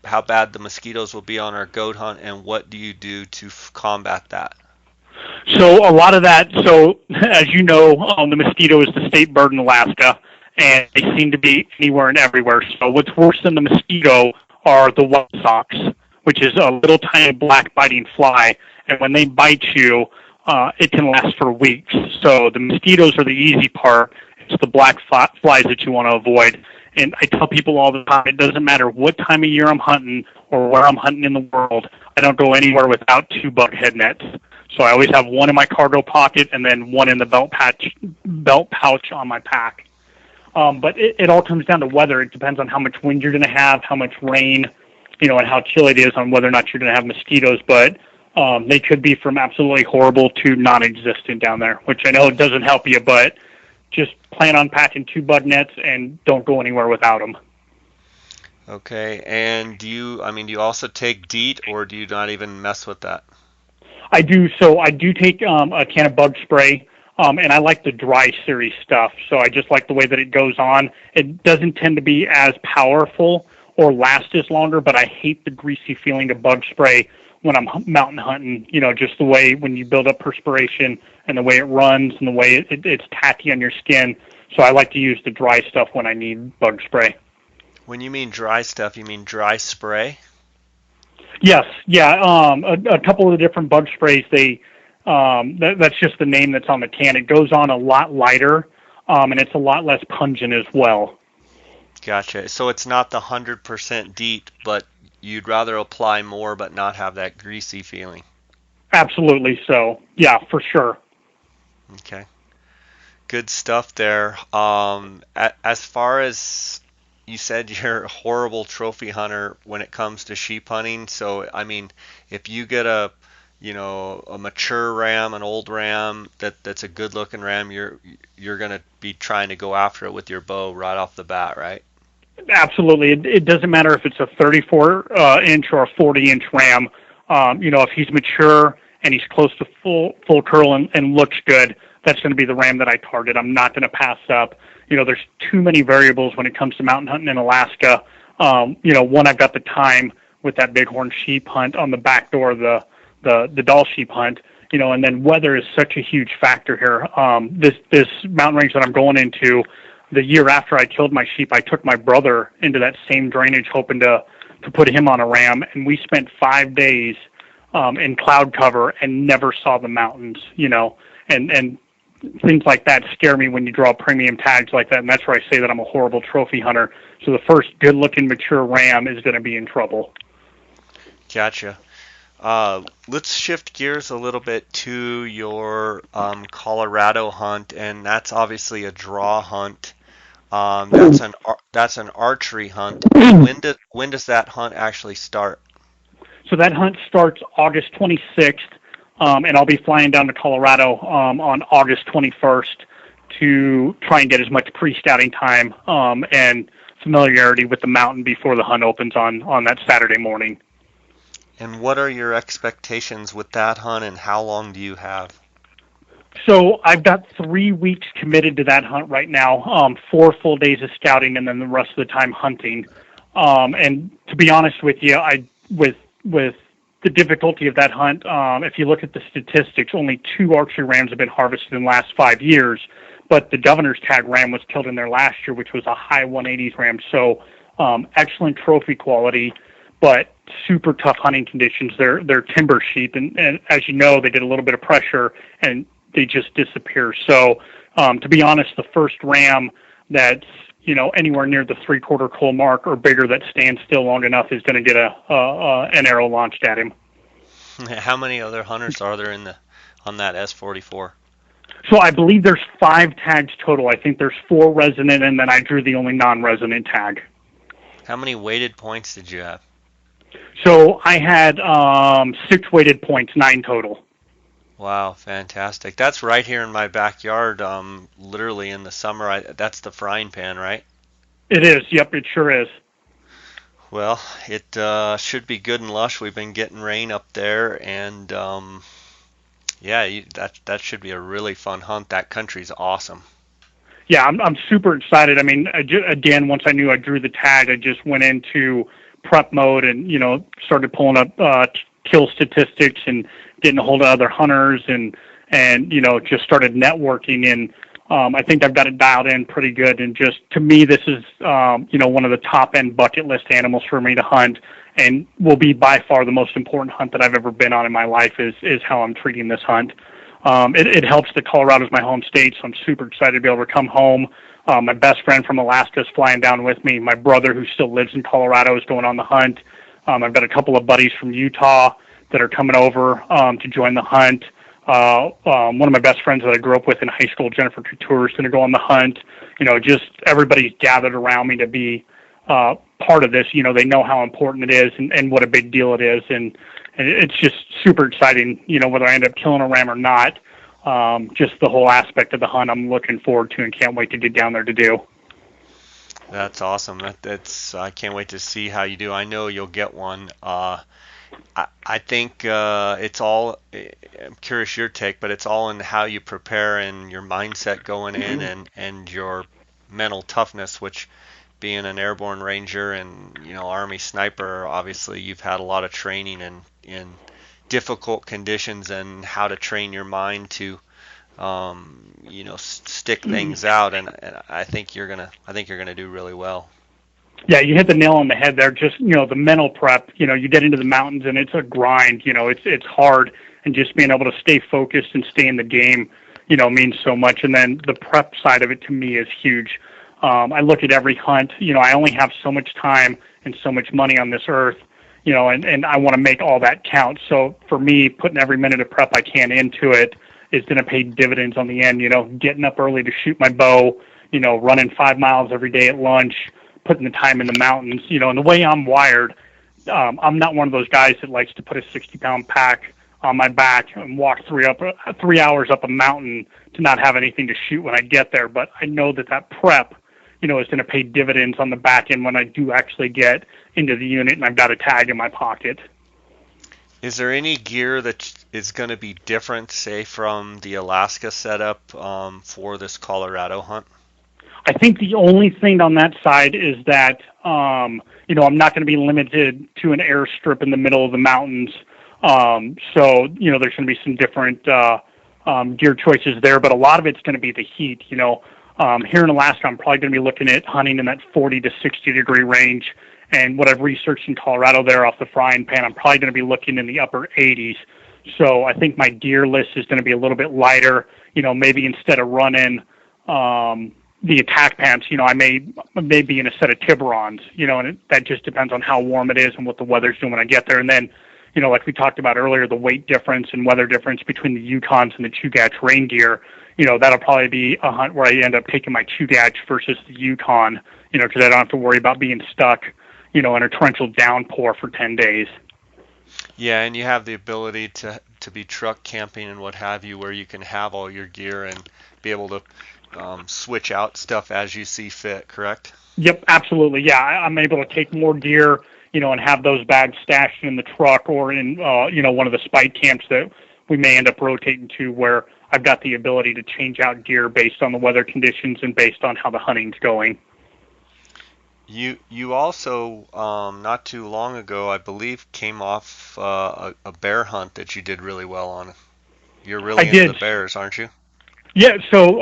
how bad the mosquitoes will be on our goat hunt, and what do you do to combat that? So a lot of that, as you know, the mosquito is the state bird in Alaska, and they seem to be anywhere and everywhere. So what's worse than the mosquito are the white socks, which is a little tiny black biting fly. And when they bite you, it can last for weeks. So the mosquitoes are the easy part. It's the black flies that you want to avoid. And I tell people all the time, it doesn't matter what time of year I'm hunting or where I'm hunting in the world. I don't go anywhere without 2 bug head nets. So I always have one in my cargo pocket and then one in the belt pouch on my pack. But it all comes down to weather. It depends on how much wind you're going to have, how much rain, and how chilly it is on whether or not you're going to have mosquitoes. But they could be from absolutely horrible to non-existent down there, which I know doesn't help you, but just plan on packing 2 bug nets and don't go anywhere without them. Okay, and do you also take DEET, or do you not even mess with that? I do. So I do take a can of bug spray, and I like the dry series stuff. So I just like the way that it goes on. It doesn't tend to be as powerful or last as longer, but I hate the greasy feeling of bug spray when I'm mountain hunting. Just the way when you build up perspiration and the way it runs and the way it's tacky on your skin. So I like to use the dry stuff when I need bug spray. When you mean dry stuff, you mean dry spray? Yes, yeah. A couple of the different bug sprays, that's just the name that's on the can. It goes on a lot lighter, and it's a lot less pungent as well. Gotcha. So it's not the 100% DEET, but you'd rather apply more but not have that greasy feeling. Absolutely so. Yeah, for sure. Okay. Good stuff there. As far as you said, you're a horrible trophy hunter when it comes to sheep hunting. So, if you get a mature ram, an old ram that's a good looking ram, you're going to be trying to go after it with your bow right off the bat, right? Absolutely. It doesn't matter if it's a 34-inch or a 40-inch ram. If he's mature and he's close to full curl and looks good, that's going to be the ram that I target. I'm not going to pass up. There's too many variables when it comes to mountain hunting in Alaska. One, I've got the time with that bighorn sheep hunt on the back door of the Dall sheep hunt, and then weather is such a huge factor here. This mountain range that I'm going into, the year after I killed my sheep, I took my brother into that same drainage hoping to put him on a ram, and we spent 5 days in cloud cover and never saw the mountains, and things like that scare me when you draw premium tags like that, and that's where I say that I'm a horrible trophy hunter. So the first good-looking mature ram is going to be in trouble. Gotcha. Let's shift gears a little bit to your Colorado hunt, and that's obviously a draw hunt. That's an archery hunt. When does that hunt actually start? So that hunt starts August 26th. And I'll be flying down to Colorado on August 21st to try and get as much pre-scouting time and familiarity with the mountain before the hunt opens on that Saturday morning. And what are your expectations with that hunt, and how long do you have? So I've got 3 weeks committed to that hunt right now, 4 full days of scouting and then the rest of the time hunting. And to be honest with you, with the difficulty of that hunt, if you look at the statistics, only 2 archery rams have been harvested in the last 5 years, but the governor's tag ram was killed in there last year, which was a high 180s ram. So excellent trophy quality, but super tough hunting conditions. They're timber sheep, and as you know, they get a little bit of pressure and they just disappear. So to be honest, the first ram that's anywhere near the 3/4 coal mark or bigger that stands still long enough is going to get an arrow launched at him. How many other hunters are there on that S44? So I believe there's 5 tags total. I think there's 4 resident, and then I drew the only non-resident tag. How many weighted points did you have? So I had 6 weighted points, 9 total. Wow, fantastic. That's right here in my backyard, literally in the summer. That's the frying pan, right? It is. Yep, it sure is. Well, it should be good and lush. We've been getting rain up there, and that should be a really fun hunt. That country's awesome. Yeah, I'm super excited. I mean, again, once I knew I drew the tag, I just went into prep mode and started pulling up kill statistics and getting a hold of other hunters and just started networking, and I think I've got it dialed in pretty good. And just to me, this is one of the top end bucket list animals for me to hunt, and will be by far the most important hunt that I've ever been on in my life. Is how I'm treating this hunt. it helps that Colorado's my home state, so I'm super excited to be able to come home. My best friend from Alaska is flying down with me. My brother, who still lives in Colorado, is going on the hunt. I've got a couple of buddies from Utah that are coming over to join the hunt. One of my best friends that I grew up with in high school, Jennifer Couture, is going to go on the hunt. Just everybody's gathered around me to be part of this. They know how important it is and what a big deal it is. And it's just super exciting, whether I end up killing a ram or not. Just the whole aspect of the hunt I'm looking forward to and can't wait to get down there to do. That's awesome. I can't wait to see how you do. I know you'll get one. I think it's all. I'm curious your take, but it's all in how you prepare and your mindset going in, and your mental toughness. Which, being an airborne ranger and Army sniper, obviously you've had a lot of training in difficult conditions and how to train your mind to stick things out, and I think you're gonna do really well. Yeah, you hit the nail on the head there. Just the mental prep. You get into the mountains and it's a grind. It's hard, and just being able to stay focused and stay in the game, means so much. And then the prep side of it to me is huge. I look at every hunt. I only have so much time and so much money on this earth. And I want to make all that count. So for me, putting every minute of prep I can into it is going to pay dividends on the end. Getting up early to shoot my bow, running 5 miles every day at lunch, putting the time in the mountains, and the way I'm wired, I'm not one of those guys that likes to put a 60-pound pack on my back and walk 3 hours up a mountain to not have anything to shoot when I get there. But I know that prep, is going to pay dividends on the back end when I do actually get into the unit and I've got a tag in my pocket. Is there any gear that is going to be different, say, from the Alaska setup for this Colorado hunt? I think the only thing on that side is that, I'm not going to be limited to an airstrip in the middle of the mountains. So, there's going to be some different gear choices there, but a lot of it's going to be the heat. Here in Alaska, I'm probably going to be looking at hunting in that 40 to 60 degree range. And what I've researched in Colorado there off the frying pan, I'm probably going to be looking in the upper 80s. So I think my gear list is going to be a little bit lighter. Maybe instead of running the attack pants, I may be in a set of Tiburons, and that just depends on how warm it is and what the weather's doing when I get there. And then, like we talked about earlier, the weight difference and weather difference between the Yukons and the Chugach rain gear, that'll probably be a hunt where I end up taking my Chugach versus the Yukon, because I don't have to worry about being stuck, in a torrential downpour for 10 days. Yeah, and you have the ability to be truck camping and what have you, where you can have all your gear and be able to switch out stuff as you see fit, correct? Yep, absolutely. Yeah, I'm able to take more gear, and have those bags stashed in the truck or in, one of the spike camps that we may end up rotating to, where I've got the ability to change out gear based on the weather conditions and based on how the hunting's going. You also, not too long ago, I believe, came off a bear hunt that you did really well on. You're really into the bears, aren't you? Yeah, so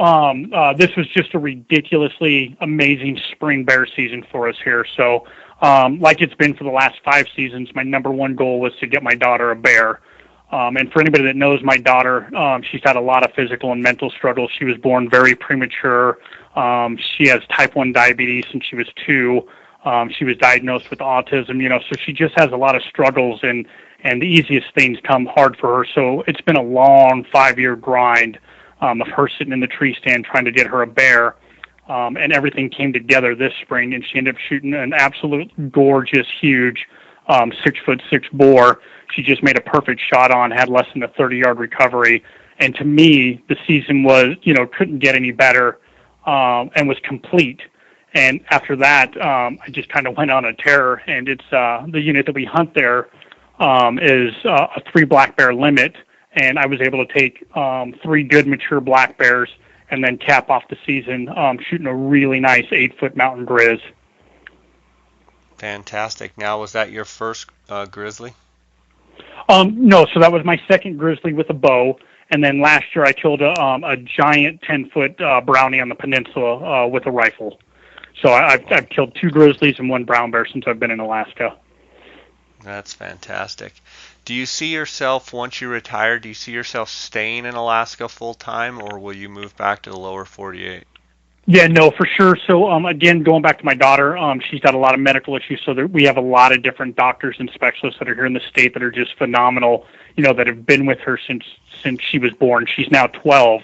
this was just a ridiculously amazing spring bear season for us here. So like it's been for the last 5 seasons, my number one goal was to get my daughter a bear. And for anybody that knows my daughter, she's had a lot of physical and mental struggles. She was born very premature. She has type 1 diabetes since she was 2. She was diagnosed with autism, so she just has a lot of struggles, and the easiest things come hard for her. So it's been a long 5-year grind of her sitting in the tree stand trying to get her a bear. And everything came together this spring, and she ended up shooting an absolute gorgeous, huge 6'6" boar. She just made a perfect shot on, had less than a 30-yard recovery. And to me, the season was, couldn't get any better, and was complete. And after that, I just kind of went on a tear, and it's the unit that we hunt there is a 3 black bear limit, and I was able to take 3 good mature black bears and then cap off the season shooting a really nice 8-foot mountain grizz. Fantastic. Now, was that your first grizzly? No, so that was my second grizzly with a bow, and then last year I killed a giant 10-foot brownie on the peninsula with a rifle. So I've killed 2 grizzlies and 1 brown bear since I've been in Alaska. That's fantastic. Do you see yourself, once you retire, do you see yourself staying in Alaska full time, or will you move back to the lower 48? Yeah, no, for sure. So, again, going back to my daughter, she's got a lot of medical issues. So we have a lot of different doctors and specialists that are here in the state that are just phenomenal. That have been with her since she was born. She's now 12.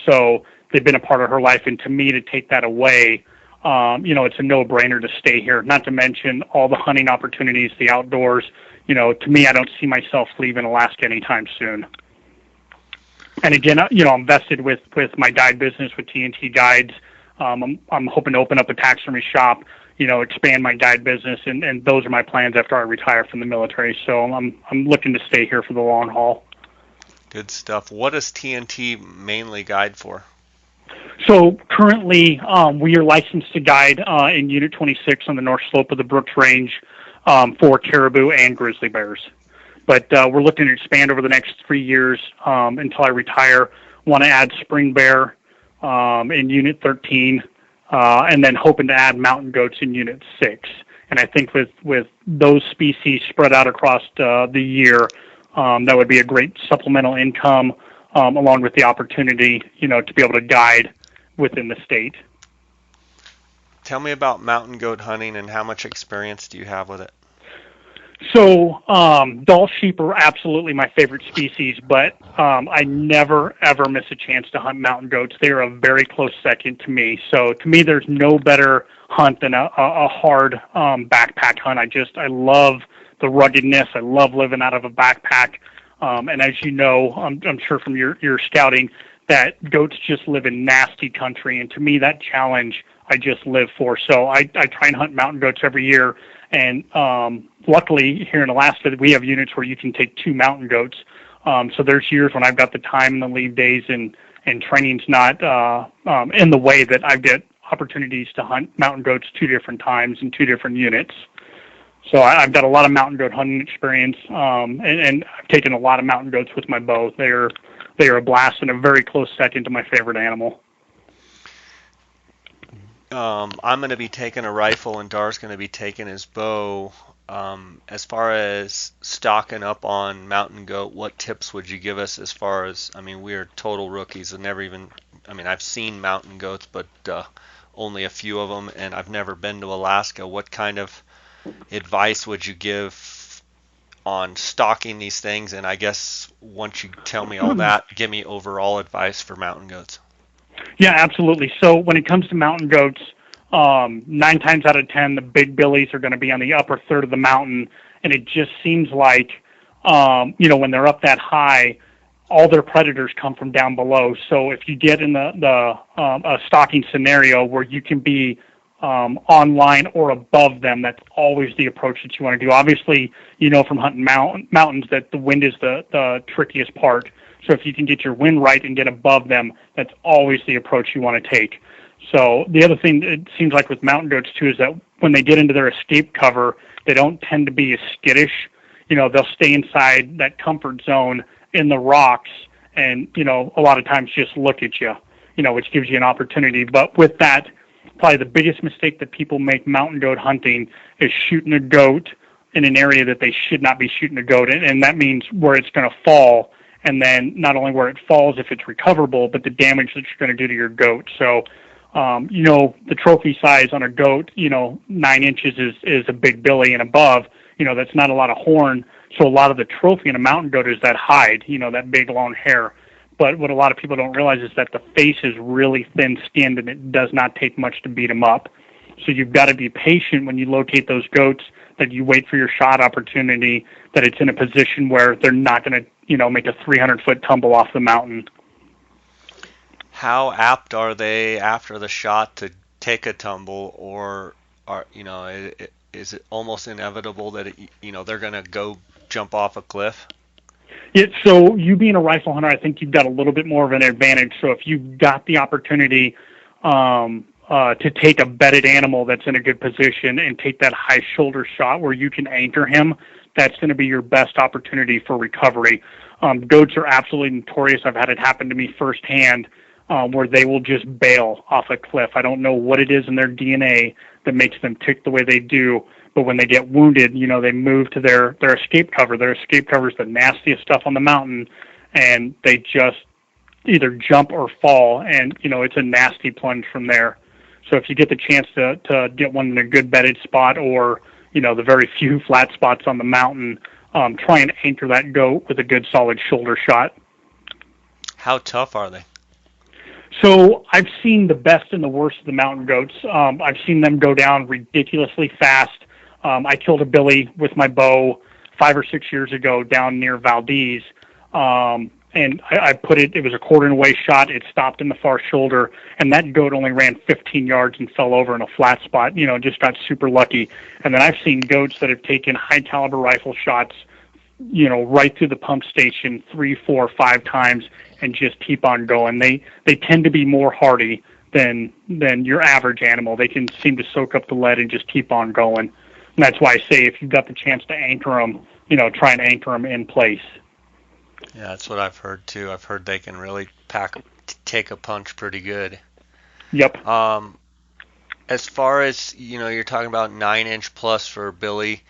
So they've been a part of her life. And to me, to take that away, it's a no-brainer to stay here. Not to mention all the hunting opportunities, the outdoors. To me, I don't see myself leaving Alaska anytime soon. And again, I'm vested with my guide business with TNT Guides. I'm hoping to open up a taxidermy shop, expand my guide business, and those are my plans after I retire from the military. So I'm looking to stay here for the long haul. Good stuff. What does TNT mainly guide for? So currently, we are licensed to guide in Unit 26 on the north slope of the Brooks Range for caribou and grizzly bears. But we're looking to expand over the next 3 years until I retire. Want to add spring bear in Unit 13, and then hoping to add mountain goats in Unit 6. And I think with those species spread out across the year, that would be a great supplemental income, along with the opportunity, to be able to guide within the state. Tell me about mountain goat hunting and how much experience do you have with it? So, Dall sheep are absolutely my favorite species, but I never, ever miss a chance to hunt mountain goats. They are a very close second to me. So, to me, there's no better hunt than a hard backpack hunt. I love the ruggedness. I love living out of a backpack. And as you know, I'm sure from your scouting, that goats just live in nasty country. And to me, that challenge I just live for. So, I try and hunt mountain goats every year. And luckily, here in Alaska, we have units where you can take 2 mountain goats. So there's years when I've got the time and the leave days, and training's not in the way that I get opportunities to hunt mountain goats 2 different times in 2 different units. So I've got a lot of mountain goat hunting experience, and I've taken a lot of mountain goats with my bow. They are a blast and a very close second to my favorite animal. I'm going to be taking a rifle, and Dar's going to be taking his bow. As far as stocking up on mountain goat, what tips would you give us as far as, we are total rookies. I've seen mountain goats, but only a few of them, and I've never been to Alaska. What kind of advice would you give on stocking these things? And I guess once you tell me all that, give me overall advice for mountain goats. Yeah, absolutely. So when it comes to mountain goats, 9 times out of 10, the big billies are going to be on the upper third of the mountain, and it just seems like, when they're up that high, all their predators come from down below. So if you get in a stalking scenario where you can be on line or above them, that's always the approach that you want to do. Obviously, from hunting mountains that the wind is the trickiest part. So if you can get your wind right and get above them, that's always the approach you want to take. So the other thing it seems like with mountain goats too is that when they get into their escape cover, they don't tend to be as skittish. They'll stay inside that comfort zone in the rocks and, a lot of times just look at you, which gives you an opportunity. But with that, probably the biggest mistake that people make mountain goat hunting is shooting a goat in an area that they should not be shooting a goat in. And that means where it's going to fall. And then not only where it falls if it's recoverable, but the damage that you're going to do to your goat. So, the trophy size on a goat, 9 inches is a big billy and above. That's not a lot of horn. So a lot of the trophy in a mountain goat is that hide, that big long hair. But what a lot of people don't realize is that the face is really thin-skinned and it does not take much to beat them up. So you've got to be patient when you locate those goats, that you wait for your shot opportunity, that it's in a position where they're not going to, make a 300-foot tumble off the mountain. How apt are they after the shot to take a tumble, or is it almost inevitable that they're going to go jump off a cliff? So you being a rifle hunter, I think you've got a little bit more of an advantage. So if you've got the opportunity to take a bedded animal that's in a good position and take that high shoulder shot where you can anchor him, that's going to be your best opportunity for recovery. Goats are absolutely notorious. I've had it happen to me firsthand. where they will just bail off a cliff. I don't know what it is in their DNA that makes them tick the way they do, but when they get wounded, they move to their escape cover. Their escape cover is the nastiest stuff on the mountain, and they just either jump or fall, and it's a nasty plunge from there. So if you get the chance to get one in a good bedded spot, or the very few flat spots on the mountain, try and anchor that goat with a good solid shoulder shot. How tough are they? So I've seen the best and the worst of the mountain goats. I've seen them go down ridiculously fast. I killed a billy with my bow 5 or 6 years ago down near Valdez. And I put it was a quarter away shot. It stopped in the far shoulder, and that goat only ran 15 yards and fell over in a flat spot. Just got super lucky. And then I've seen goats that have taken high caliber rifle shots, right through the pump station 3, 4, 5 times and just keep on going. They tend to be more hardy than your average animal. They can seem to soak up the lead and just keep on going. And that's why I say if you've got the chance to anchor them, try and anchor them in place. Yeah, that's what I've heard too. I've heard they can really take a punch pretty good. Yep. As far as you're talking about 9-inch plus for Billy,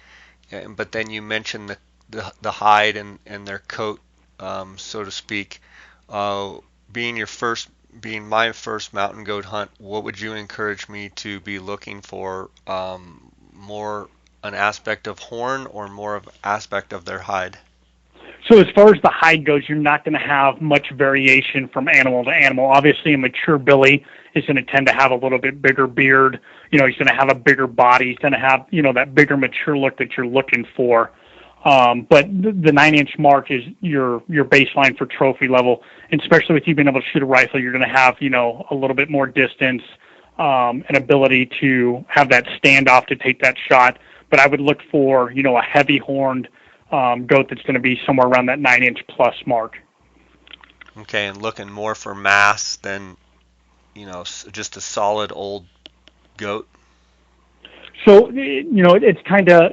but then you mentioned the hide and their coat, so to speak. Being my first mountain goat hunt, what would you encourage me to be looking for? More an aspect of horn or more of aspect of their hide? So as far as the hide goes, you're not going to have much variation from animal to animal. Obviously, a mature billy is going to tend to have a little bit bigger beard. He's going to have a bigger body. He's going to have, that bigger mature look that you're looking for. But the 9-inch mark is your baseline for trophy level. And especially with you being able to shoot a rifle, you're going to have, a little bit more distance, an ability to have that standoff to take that shot. But I would look for, a heavy horned, goat that's going to be somewhere around that 9-inch plus mark. Okay, and looking more for mass than, just a solid old goat. So, it's kind of,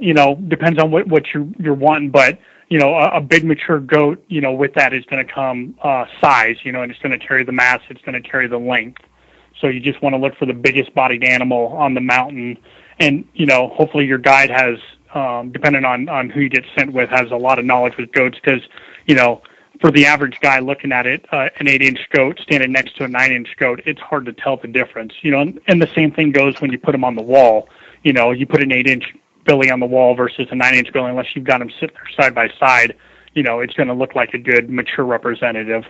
depends on what you're wanting, but, a big mature goat, with that is going to come size, and it's going to carry the mass, it's going to carry the length. So you just want to look for the biggest bodied animal on the mountain. And, hopefully your guide has, depending on who you get sent with, has a lot of knowledge with goats, because, for the average guy looking at it, an 8-inch goat standing next to a 9-inch goat, it's hard to tell the difference. And the same thing goes when you put them on the wall. You put an 8-inch billy on the wall versus a 9-inch billy, unless you've got them sitting there side by side, it's going to look like a good mature representative.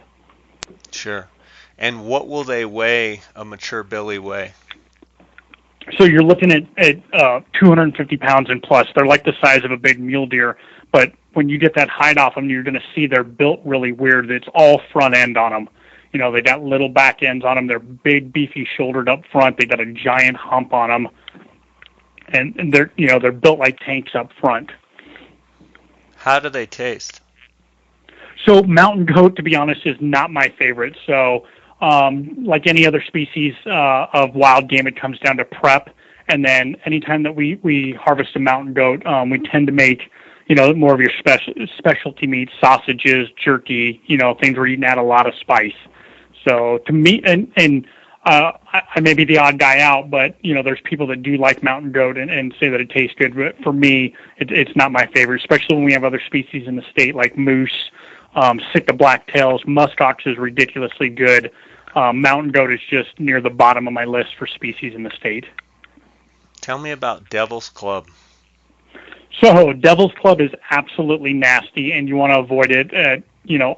Sure. And what will they weigh, a mature billy weigh? So you're looking at 250 pounds and plus. They're like the size of a big mule deer, but when you get that hide off them, you're going to see they're built really weird. It's all front end on them. They got little back ends on them. They're big, beefy shouldered up front. They got a giant hump on them, and they're built like tanks up front. How do they taste? So mountain goat, to be honest, is not my favorite. So like any other species of wild game, it comes down to prep. And then anytime that we harvest a mountain goat, we tend to make, more of your specialty meats, sausages, jerky, things where you can add a lot of spice. So to me, and I may be the odd guy out, but, there's people that do like mountain goat and say that it tastes good. But for me, it's not my favorite, especially when we have other species in the state like moose, Sitka blacktails. Muskox is ridiculously good. Mountain goat is just near the bottom of my list for species in the state. Tell me about Devil's Club. So Devil's Club is absolutely nasty, and you want to avoid it at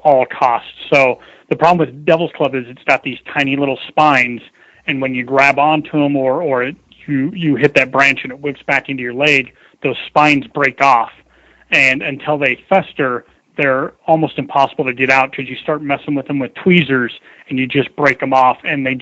all costs. So the problem with Devil's Club is it's got these tiny little spines, and when you grab onto them or you hit that branch and it whips back into your leg, those spines break off, and until they fester, they're almost impossible to get out because you start messing with them with tweezers and you just break them off, and they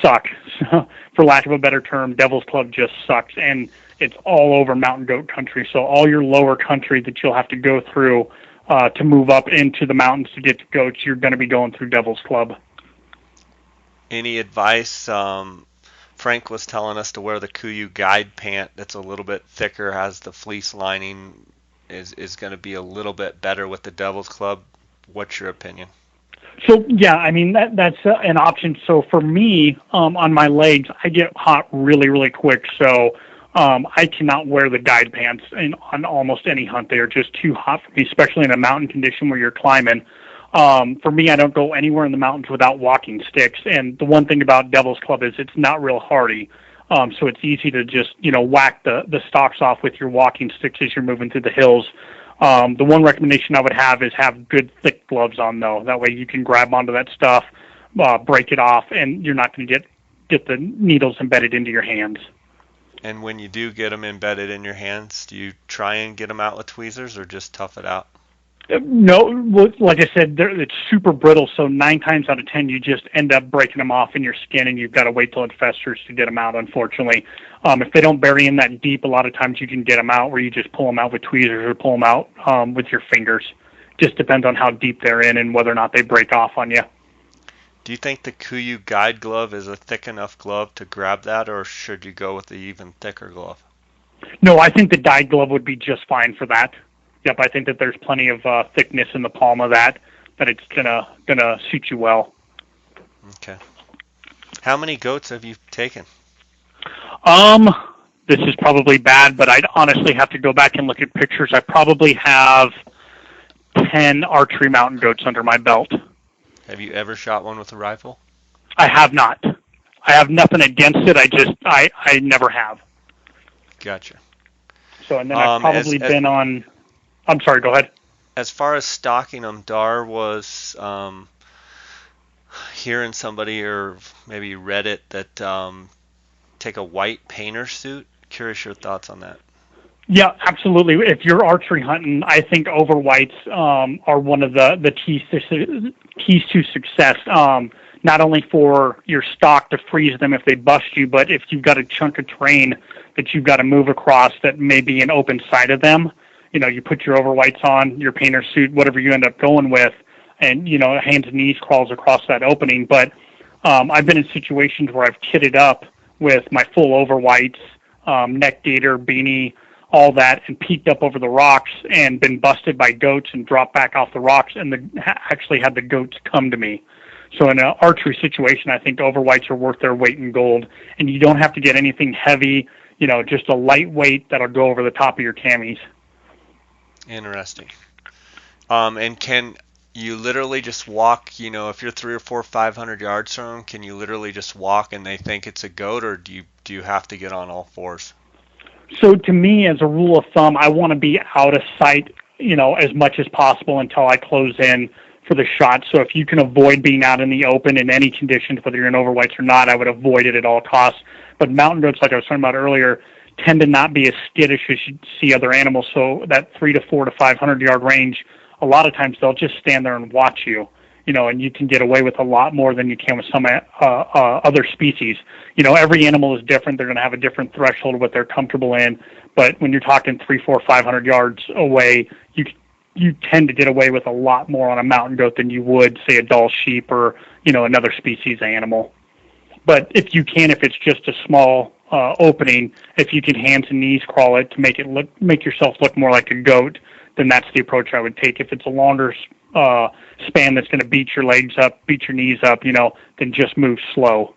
suck. So, for lack of a better term, Devil's Club just sucks, and it's all over mountain goat country. So all your lower country that you'll have to go through to move up into the mountains to get to goats, you're going to be going through Devil's Club. Any advice? Frank was telling us to wear the Kuiu guide pant that's a little bit thicker, has the fleece lining, is going to be a little bit better with the Devil's Club. What's your opinion? So yeah, I mean that's an option. So for me, on my legs, I get hot really, really quick. So I cannot wear the guide pants on almost any hunt. They are just too hot for me, especially in a mountain condition where you're climbing. For me, I don't go anywhere in the mountains without walking sticks. And the one thing about Devil's Club is it's not real hardy. So it's easy to just, whack the stalks off with your walking sticks as you're moving through the hills. The one recommendation I would have is have good thick gloves on, though. That way you can grab onto that stuff, break it off, and you're not going to get the needles embedded into your hands. And when you do get them embedded in your hands, do you try and get them out with tweezers or just tough it out? No, like I said, it's super brittle, so 9 times out of 10 you just end up breaking them off in your skin, and you've got to wait till it festers to get them out, unfortunately. If they don't bury in that deep, a lot of times you can get them out where you just pull them out with tweezers or pull them out with your fingers. Just depends on how deep they're in and whether or not they break off on you. Do you think the Kuiu guide glove is a thick enough glove to grab that, or should you go with the even thicker glove? No, I think the guide glove would be just fine for that. Yep, I think that there's plenty of thickness in the palm of that it's gonna suit you well. Okay. How many goats have you taken? This is probably bad, but I'd honestly have to go back and look at pictures. I probably have 10 archery mountain goats under my belt. Have you ever shot one with a rifle? I have not. I have nothing against it. I never have. Gotcha. So, and then I've probably been on. I'm sorry, go ahead. As far as stocking them, Dar was hearing somebody, or maybe read it, that take a white painter suit. Curious your thoughts on that. Yeah, absolutely. If you're archery hunting, I think over whites are one of the keys to success. Not only for your stock to freeze them if they bust you, but if you've got a chunk of terrain that you've got to move across that may be an open side of them, you put your overwhites on, your painter suit, whatever you end up going with, and, hands and knees crawls across that opening. But I've been in situations where I've kitted up with my full overwhites, neck gaiter, beanie, all that, and peeked up over the rocks and been busted by goats and dropped back off the rocks and actually had the goats come to me. So in an archery situation, I think overwhites are worth their weight in gold, and you don't have to get anything heavy, just a lightweight that'll go over the top of your camis. Interesting. And can you literally just walk, if you're 300 or 400, 500 yards from them, can you literally just walk and they think it's a goat, or do you have to get on all fours? So to me, as a rule of thumb, I want to be out of sight, as much as possible until I close in for the shot. So if you can avoid being out in the open in any conditions, whether you're in overwhites or not, I would avoid it at all costs. But mountain goats, like I was talking about earlier, tend to not be as skittish as you see other animals. So that 300 to 400 to 500 yard range, a lot of times they'll just stand there and watch you, and you can get away with a lot more than you can with some other species. Every animal is different. They're going to have a different threshold of what they're comfortable in. But when you're talking 300, 400, 500 yards away, you tend to get away with a lot more on a mountain goat than you would, say, a Dall sheep or, another species animal. But if it's just a small opening, if you can hands and knees crawl it to make yourself look more like a goat, then that's the approach I would take. If it's a longer span that's going to beat your legs up, beat your knees up, then just move slow,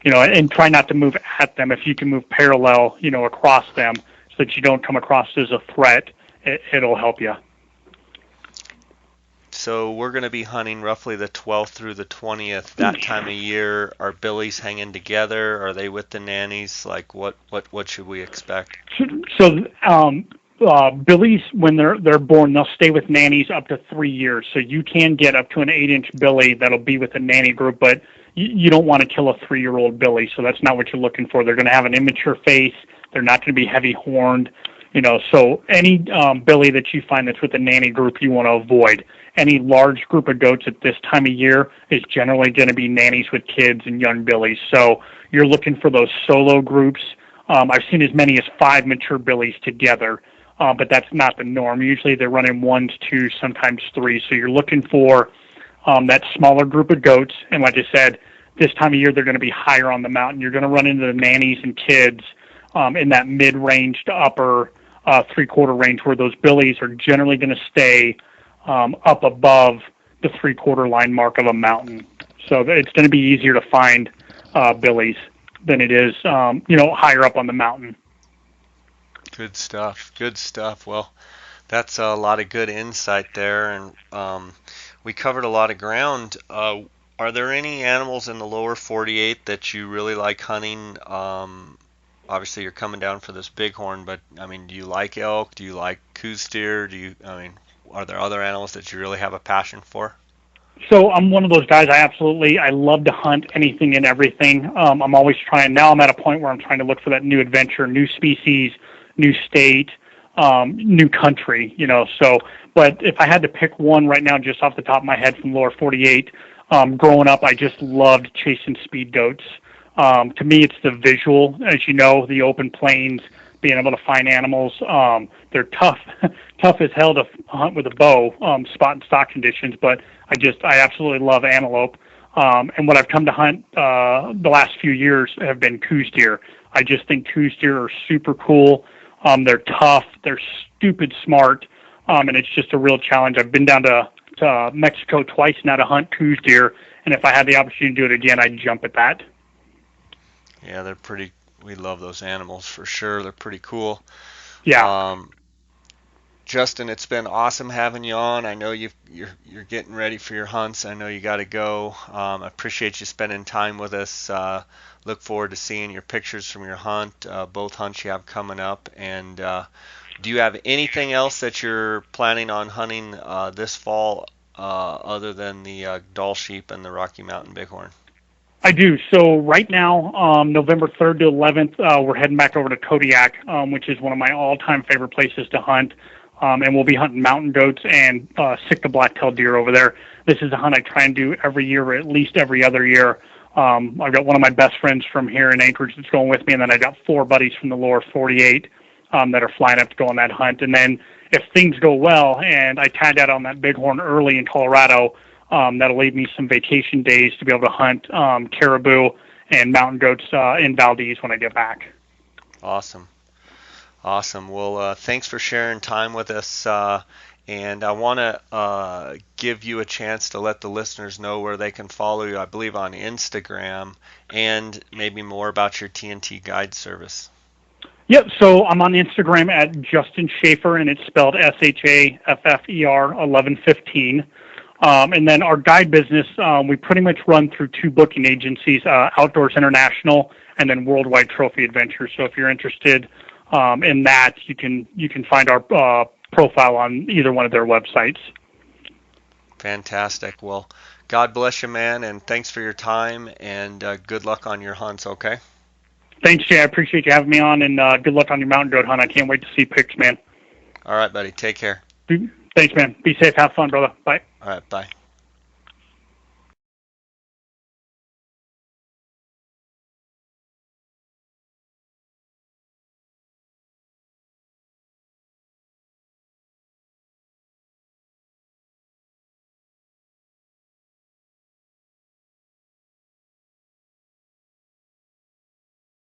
and try not to move at them. If you can move parallel, across them so that you don't come across as a threat, it'll help you. So we're going to be hunting roughly the 12th through the 20th. That time of year, are billies hanging together? Are they with the nannies? Like what should we expect? So billies, when they're born, they'll stay with nannies up to 3 years. So you can get up to an 8-inch billy that'll be with a nanny group, but you don't want to kill a 3-year-old billy. So that's not what you're looking for. They're going to have an immature face. They're not going to be heavy horned. So any billy that you find that's with a nanny group, you want to avoid. Any large group of goats at this time of year is generally going to be nannies with kids and young billies. So you're looking for those solo groups. I've seen as many as 5 mature billies together, but that's not the norm. Usually they're running 1, 2, sometimes 3. So you're looking for that smaller group of goats. And like I said, this time of year they're going to be higher on the mountain. You're going to run into the nannies and kids in that mid-range to upper three-quarter range, where those billies are generally going to stay up above the 3/4 line mark of a mountain. So it's going to be easier to find billies than it is, higher up on the mountain. Good stuff. Good stuff. Well, that's a lot of good insight there, and we covered a lot of ground. Are there any animals in the lower 48 that you really like hunting? Obviously, you're coming down for this bighorn, but I mean, do you like elk? Do you like coos deer? Are there other animals that you really have a passion for? So I'm one of those guys. I love to hunt anything and everything. I'm always trying. Now I'm at a point where I'm trying to look for that new adventure, new species, new state, new country. So, but if I had to pick one right now, just off the top of my head from lower 48, growing up, I just loved chasing speed goats. To me, it's the visual, as you know, the open plains, being able to find animals. They're tough, tough as hell to hunt with a bow, spot and stock conditions. But I absolutely love antelope. And what I've come to hunt the last few years have been coos deer. I just think coos deer are super cool. They're tough. They're stupid smart. And it's just a real challenge. I've been down to Mexico twice now to hunt coos deer. And if I had the opportunity to do it again, I'd jump at that. Yeah, we love those animals for sure. They're pretty cool. Yeah. Justin, it's been awesome having you on. I know you're getting ready for your hunts. I know you got to go. I appreciate you spending time with us. Look forward to seeing your pictures from your hunt, both hunts you have coming up. And do you have anything else that you're planning on hunting this fall other than the Dall sheep and the Rocky Mountain bighorn? I do. So right now, November 3rd to 11th, we're heading back over to Kodiak, which is one of my all-time favorite places to hunt. And we'll be hunting mountain goats and sick the black-tailed deer over there. This is a hunt I try and do every year, or at least every other year. I've got one of my best friends from here in Anchorage that's going with me, and then I got 4 buddies from the lower 48 that are flying up to go on that hunt. And then if things go well and I tag out on that bighorn early in Colorado, that'll leave me some vacation days to be able to hunt caribou and mountain goats in Valdez when I get back. Awesome. Awesome. Well, thanks for sharing time with us. And I want to give you a chance to let the listeners know where they can follow you, I believe, on Instagram, and maybe more about your TNT guide service. Yep. So I'm on Instagram at Justin Shaffer, and it's spelled SHAFFER 1115. And then our guide business, we pretty much run through 2 booking agencies, Outdoors International and then Worldwide Trophy Adventures. So if you're interested in that, you can find our profile on either one of their websites. Fantastic. Well, God bless you, man, and thanks for your time, and good luck on your hunts, okay? Thanks, Jay. I appreciate you having me on, and good luck on your mountain goat hunt. I can't wait to see pics, man. All right, buddy. Take care. Thanks, man. Be safe. Have fun, brother. Bye. All right, bye.